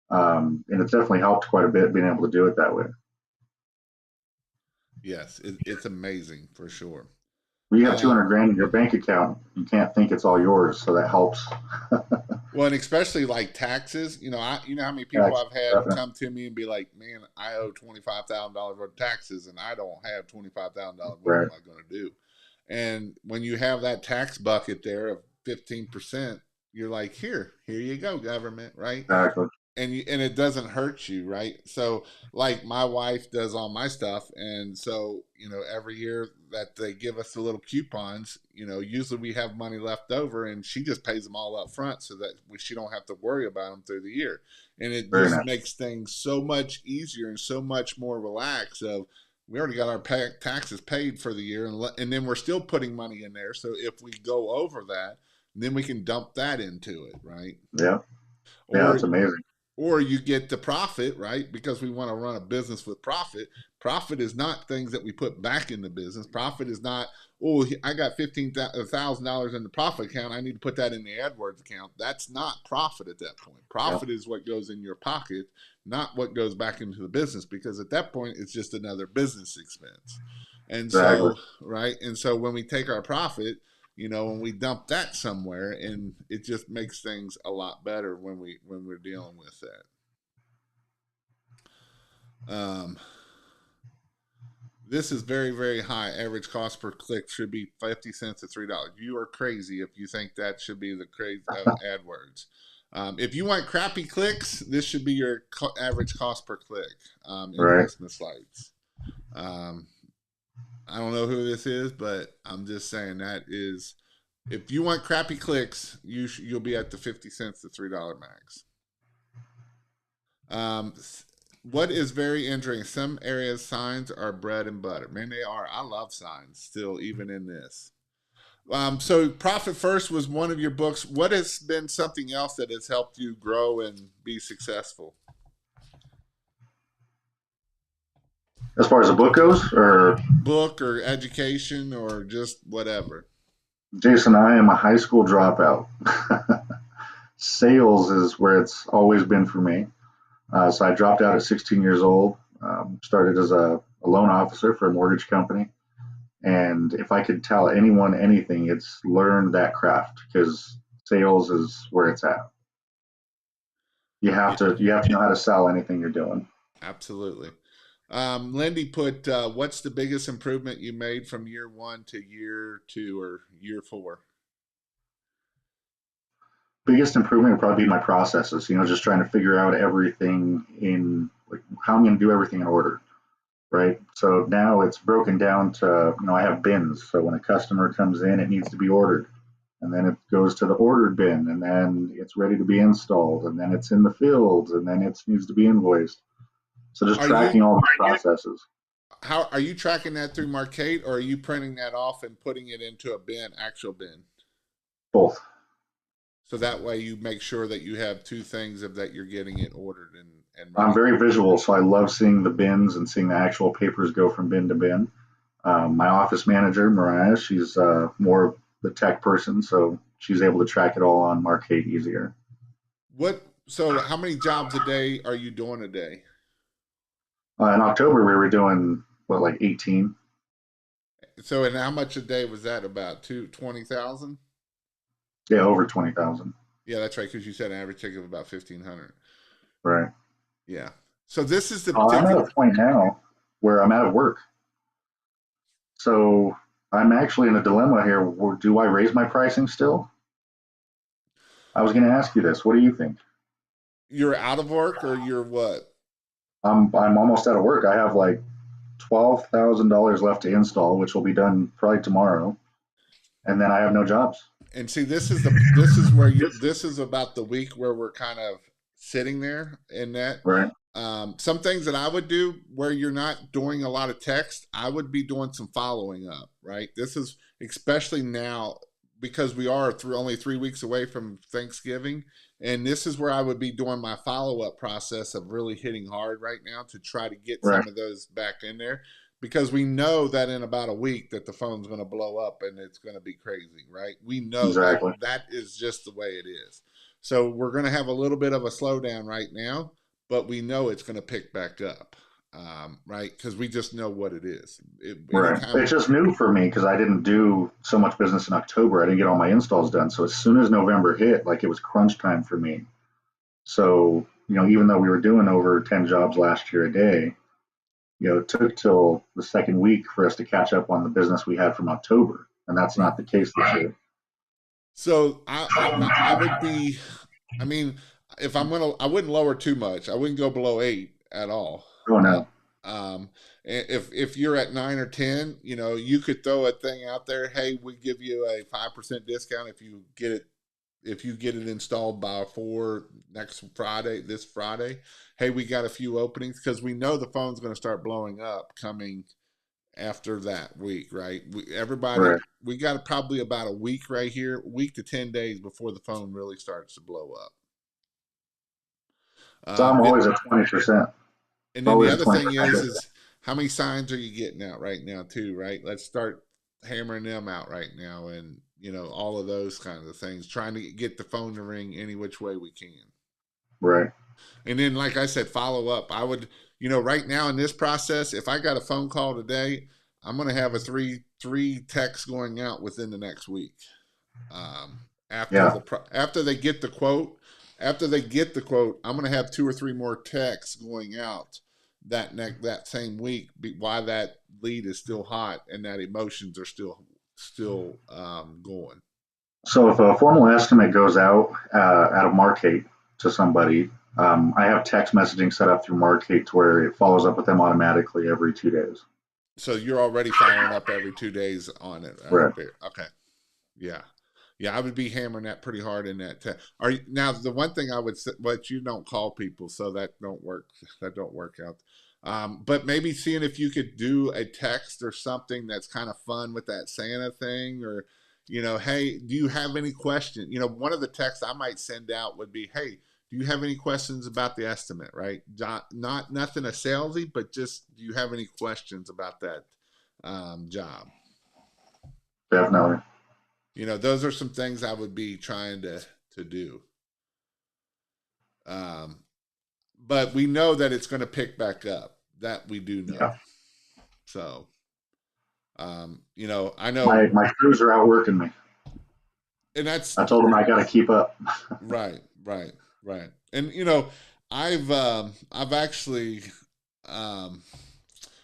and it's definitely helped quite a bit being able to do it that way. Yes, it's amazing for sure. When you have Um, 200 grand in your bank account, you can't think it's all yours, so that helps. Well, and especially like taxes, you know how many Yeah, people I've had definitely. come to me and be like, "Man, I owe $25,000 worth of taxes, and I don't have $25,000. What Right. am I going to do?" And when you have that tax bucket there of 15%, you're like, "Here you go, government," right? Exactly. And it doesn't hurt you, right? So like my wife does all my stuff, and so every year that they give us the little coupons, usually we have money left over, and she just pays them all up front so that she don't have to worry about them through the year, and it Very just nice. makes things so much easier and so much more relaxed. Of we already got our taxes paid for the year, and then we're still putting money in there, so if we go over that, then we can dump that into it, right? Yeah. Yeah, or that's amazing. or you get the profit, right? Because we want to run a business with profit. Profit is not things that we put back in the business. Profit is not, oh, I got $15,000 in the profit account. I need to put that in the AdWords account. That's not profit at that point. Yeah. Profit is what goes in your pocket, not what goes back into the business, because at that point, it's just another business expense. And Exactly. so, right? And so when we take our profit, when we dump that somewhere, and it just makes things a lot better when we're dealing with that. This is very, very high. Average cost per click should be 50 cents to $3. You are crazy if you think that should be the crazy AdWords. If you want crappy clicks, this should be your average cost per click in Right. Christmas lights. I don't know who this is, but I'm just saying that is, if you want crappy clicks, you'll be at the 50 cents to $3 max. What is very interesting, some areas signs are bread and butter. Man, they are. I love signs still, even in this. So Profit First was one of your books. What has been something else that has helped you grow and be successful? As far as the book goes, or Book or education or just whatever. Jason, I am a high school dropout. Sales is where it's always been for me. So I dropped out at 16 years old, started as a loan officer for a mortgage company. And if I could tell anyone anything, it's learn that craft, because sales is where it's at. You have to know how to sell anything you're doing. Absolutely. Lindy put, what's the biggest improvement you made from year 1 to year 2 or year 4? Biggest improvement would probably be my processes, just trying to figure out everything in, like, how I'm going to do everything in order. Right. So now it's broken down to, I have bins. So when a customer comes in, it needs to be ordered. And then it goes to the ordered bin, and then it's ready to be installed, and then it's in the field, and then it needs to be invoiced. So just Are tracking you all the processes. how are you tracking that through Marquette, or are you printing that off and putting it into a bin, actual bin? Both. So that way you make sure that you have two things of that you're getting it ordered and I'm ready. very visual, so I love seeing the bins and seeing the actual papers go from bin to bin. My office manager, Mariah, she's more of the tech person, so she's able to track it all on Marquette easier. So how many jobs a day are you doing a day? In October, we were doing, what, like 18? So and how much a day was that, about 20,000? Yeah, over 20,000. Yeah, that's right, because you said an average ticket of about 1,500. Right. Yeah. So this is the I'm at particular. a point now where I'm out of work. So I'm actually in a dilemma here. Do I raise my pricing still? I was going to ask you this. What do you think? You're out of work or you're what? I'm almost out of work. I have like $12,000 left to install, which will be done probably tomorrow, and then I have no jobs. And see, this is about the week where we're kind of sitting there in that. Right. Some things that I would do where you're not doing a lot of text, I would be doing some following up, right? This is especially now because we are only 3 weeks away from Thanksgiving. And this is where I would be doing my follow up process of really hitting hard right now to try to get Right. some of those back in there, because we know that in about a week that the phone's going to blow up and it's going to be crazy, right? We know that Exactly. that is just the way it is. So we're going to have a little bit of a slowdown right now, but we know it's going to pick back up, right? Because we just know what it is. Right. It's just new for me because I didn't do so much business in October. I didn't get all my installs done. So as soon as November hit, like, it was crunch time for me. So, even though we were doing over 10 jobs last year a day, it took till the second week for us to catch up on the business we had from October. And that's right. not the case this year. So I would be, I mean, if I wouldn't lower too much. I wouldn't go below 8 at all. Oh, no. If you're at 9 or 10, you could throw a thing out there. Hey, we give you a 5% discount if you get it installed by this Friday. Hey, we got a few openings, because we know the phone's going to start blowing up coming after that week, right? Right. We got probably about a week right here, week to 10 days before the phone really starts to blow up. So I'm And, always at 20%. and then the Always at other thing 20%. is how many signs are you getting out right now too, right? Let's start hammering them out right now, and all of those kinds of things, trying to get the phone to ring any which way we can. Right. And then, like I said, follow up. I would, right now in this process, if I got a phone call today, I'm going to have a three texts going out within the next week. Yeah. After they get the quote, I'm going to have 2 or 3 more texts going out that same week, why that lead is still hot and that emotions are still going. So if a formal estimate goes out of Markate to somebody, I have text messaging set up through Markate to where it follows up with them automatically every 2 days. So you're already following up every 2 days on it. Right. Okay. Yeah. Yeah, I would be hammering that pretty hard in that. Are you, now the one thing I would say, but you don't call people, so that don't work. That don't work out. But maybe seeing if you could do a text or something that's kind of fun with that Santa thing, or hey, do you have any questions? One of the texts I might send out would be, hey, do you have any questions about the estimate? Right? Not nothing a salesy, but just do you have any questions about that job? Definitely. Those are some things I would be trying to do. But we know that it's going to pick back up. That we do know. Yeah. So, I know my crews are out working me, and that's, I told them I got to keep up. right. And I've actually,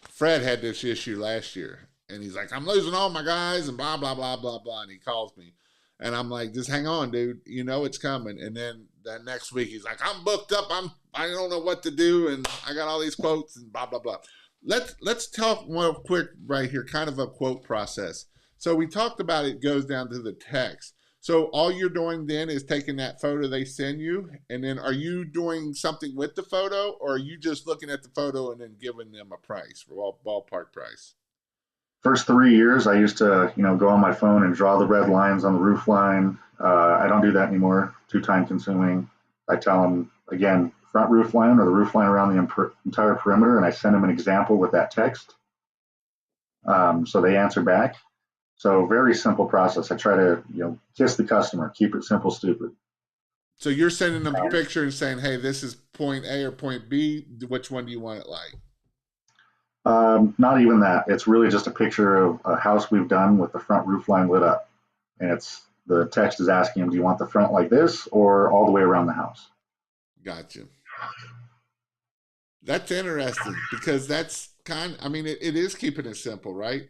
Fred had this issue last year, and he's like, I'm losing all my guys and blah, blah, blah, blah, blah. And he calls me, and I'm like, just hang on, dude. It's coming. And then that next week, he's like, I'm booked up. I don't know what to do. And I got all these quotes and blah, blah, blah. Let's talk one quick right here, kind of a quote process. So we talked about it goes down to the text. So all you're doing then is taking that photo they send you, and then are you doing something with the photo, or are you just looking at the photo and then giving them a price, ballpark price? First 3 years, I used to, go on my phone and draw the red lines on the roof line. I don't do that anymore. Too time consuming. I tell them, again, front roof line or the roof line around the entire perimeter, and I send them an example with that text. So they answer back. So very simple process. I try to, kiss the customer, keep it simple, stupid. So you're sending them a picture and saying, hey, this is point A or point B. Which one do you want it like? Not even that. It's really just a picture of a house we've done with the front roof line lit up. And the text is asking them, do you want the front like this or all the way around the house? Gotcha. That's interesting because that's it is keeping it simple, right?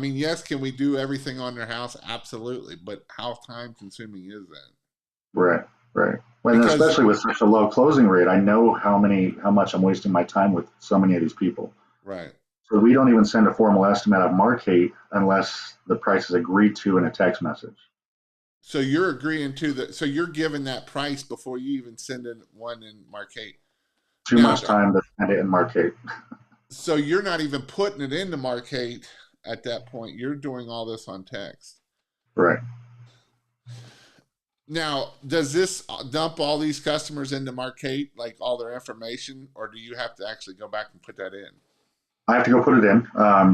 Yes, can we do everything on their house? Absolutely. But how time consuming is that? Right. Well, and especially with such a low closing rate, I know how much I'm wasting my time with so many of these people. Right. So we don't even send a formal estimate of Markate unless the price is agreed to in a text message. So you're agreeing to that. So you're giving that price before you even send in one in Markate. Too much time to send it in Markate. So you're not even putting it into Markate at that point. You're doing all this on text. Right. Now, does this dump all these customers into Markate, like all their information, or do you have to actually go back and put that in? I have to go put it in.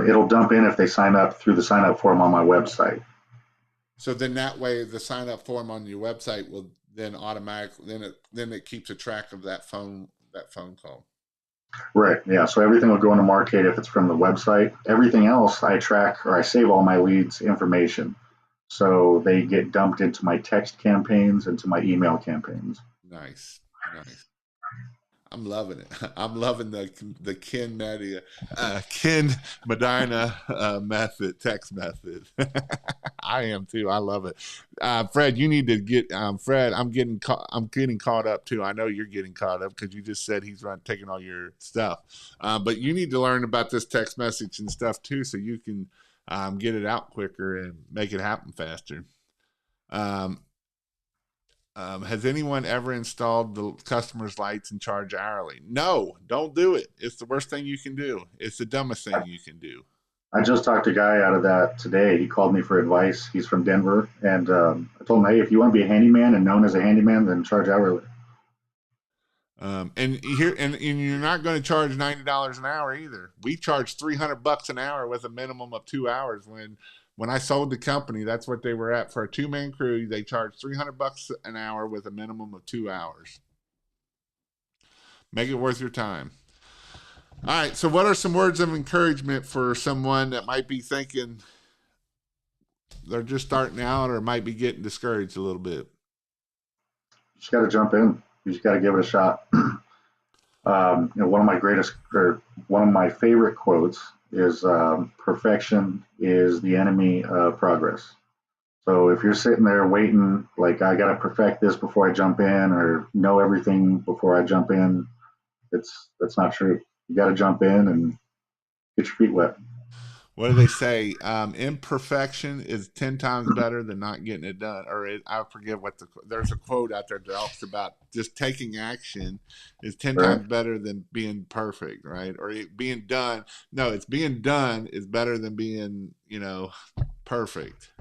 It'll dump in if they sign up through the sign up form on my website. So then that way the sign up form on your website will then automatically, then it keeps a track of that phone call. Right. Yeah. So everything will go into Markate if it's from the website. Everything else I track or I save all my leads information. So they get dumped into my text campaigns, into my email campaigns. Nice. I'm loving it. I'm loving the Ken Medina method, text method. I am too. I love it. Fred, you need to get Fred. I'm getting caught up too. I know you're getting caught up because you just said he's taking all your stuff. But you need to learn about this text message and stuff too, so you can get it out quicker and make it happen faster. Has anyone ever installed the customer's lights and charge hourly? No, don't do it. It's the worst thing you can do. It's the dumbest thing you can do. I just talked to a guy out of that today. He called me for advice. He's from Denver. And I told him, hey, if you want to be a handyman and known as a handyman, then charge hourly. And you're not going to charge $90 an hour either. We charge $300 an hour with a minimum of 2 hours. When I sold the company, that's what they were at for a 2-man crew. They charged $300 an hour with a minimum of 2 hours. Make it worth your time. All right. So what are some words of encouragement for someone that might be thinking they're just starting out or might be getting discouraged a little bit? You just got to jump in. You just got to give it a shot. One of my one of my favorite quotes is perfection is the enemy of progress. So if you're sitting there waiting, like I got to perfect this before I jump in or know everything before I jump in, that's not true. You got to jump in and get your feet wet. What do they say? Imperfection is 10 times better than not getting it done. I forget there's a quote out there that talks about just taking action is 10 Right. times better than being perfect, right? Or being done. No, it's being done is better than being, perfect.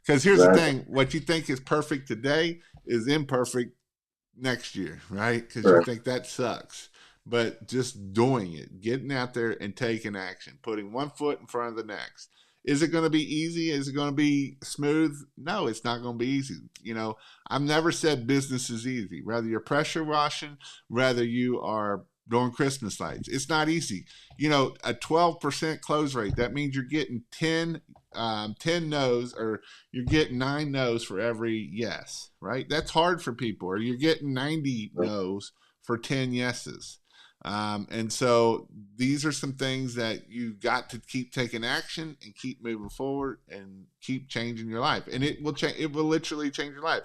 Because here's the Exactly. thing: what you think is perfect today is imperfect next year, right? Because you Right. think that sucks. But just doing it, getting out there and taking action, putting one foot in front of the next. Is it going to be easy? Is it going to be smooth? No, it's not going to be easy. I've never said business is easy. Whether you're pressure washing, whether you are doing Christmas lights, it's not easy. A 12% close rate, that means you're getting 10 no's, or you're getting 9 no's for every yes, right? That's hard for people. Or you're getting 90 no's for 10 yeses. And so these are some things that you got to keep taking action and keep moving forward and keep changing your life. And it will change. It will literally change your life.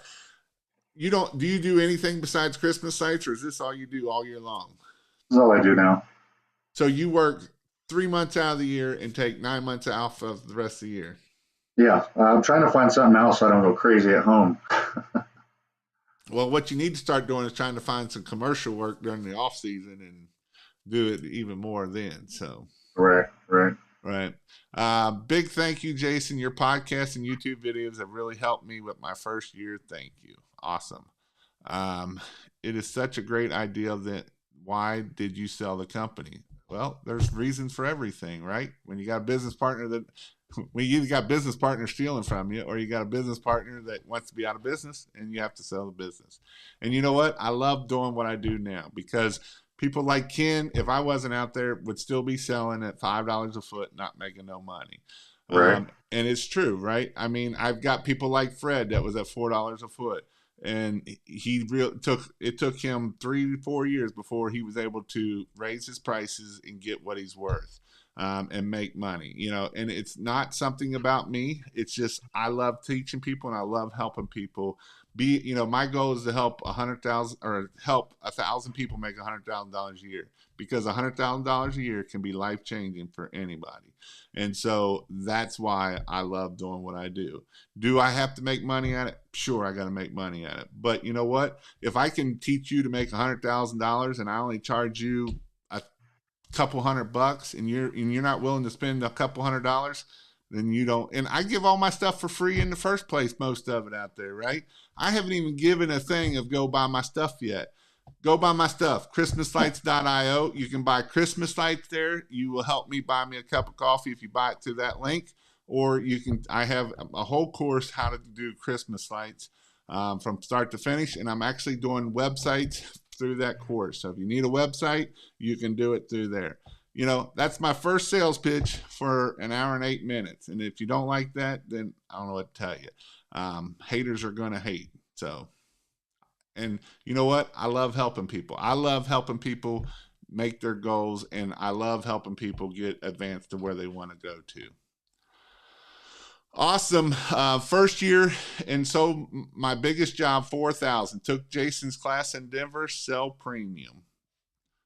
Do you do anything besides Christmas lights, or is this all you do all year long? This is all I do now. So you work 3 months out of the year and take 9 months off of the rest of the year. Yeah, I'm trying to find something else so I don't go crazy at home. Well, what you need to start doing is trying to find some commercial work during the off season and do it even more then. So, Right, right. right. Big thank you, Jason. Your podcast and YouTube videos have really helped me with my first year. Thank you. Awesome. It is such a great idea that why did you sell the company? Well, there's reasons for everything, right? When you got a business partner when you either got business partners stealing from you, or you got a business partner that wants to be out of business and you have to sell the business. And you know what? I love doing what I do now, because people like Ken, if I wasn't out there, would still be selling at $5 a foot, not making no money. Right. And it's true, right? I mean, I've got people like Fred that was at $4 a foot, and it took him 3-4 years before he was able to raise his prices and get what he's worth. And make money, and it's not something about me. It's just, I love teaching people and I love helping people my goal is to help 100,000 or help 1,000 people make $100,000 a year, because $100,000 a year can be life changing for anybody. And so that's why I love doing what I do. Do I have to make money at it? Sure, I got to make money at it. But you know what? If I can teach you to make $100,000 and I only charge you couple $100, and you're not willing to spend a couple $100, then you don't. And I give all my stuff for free in the first place, most of it out there, right? I haven't even given a thing of go buy my stuff yet. Go buy my stuff, christmaslights.io. You can buy Christmas lights there. You will help me buy me a cup of coffee if you buy it through that link. Or I have a whole course how to do Christmas lights from start to finish. And I'm actually doing websites through that course. So if you need a website, you can do it through there. That's my first sales pitch for an hour and 8 minutes. And if you don't like that, then I don't know what to tell you. Haters are going to hate. So, and you know what? I love helping people. I love helping people make their goals, and I love helping people get advanced to where they want to go to. Awesome. First year. And so my biggest job, 4,000, took Jason's class in Denver, sell premium.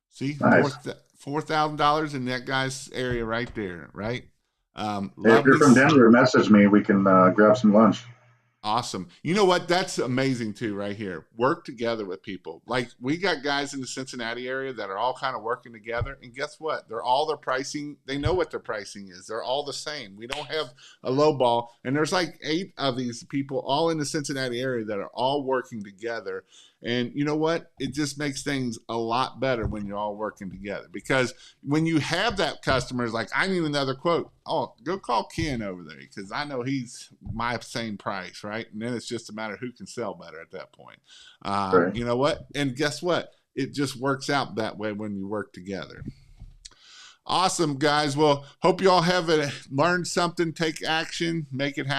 See, Nice. $4,000 in that guy's area right there. Right. Hey, if you're from Denver, message me. We can grab some lunch. Awesome. You know what? That's amazing too, right here. Work together with people. Like, we got guys in the Cincinnati area that are all kind of working together. And guess what? Their pricing, they know what their pricing is. They're all the same. We don't have a low ball. And there's like 8 of these people all in the Cincinnati area that are all working together. And you know what? It just makes things a lot better when you're all working together, because when you have that customer is like, I need another quote. Oh, go call Ken over there, because I know he's my same price, right? And then it's just a matter of who can sell better at that point. Right. You know what? And guess what? It just works out that way when you work together. Awesome, guys. Well, hope you all have learned something, take action, make it happen.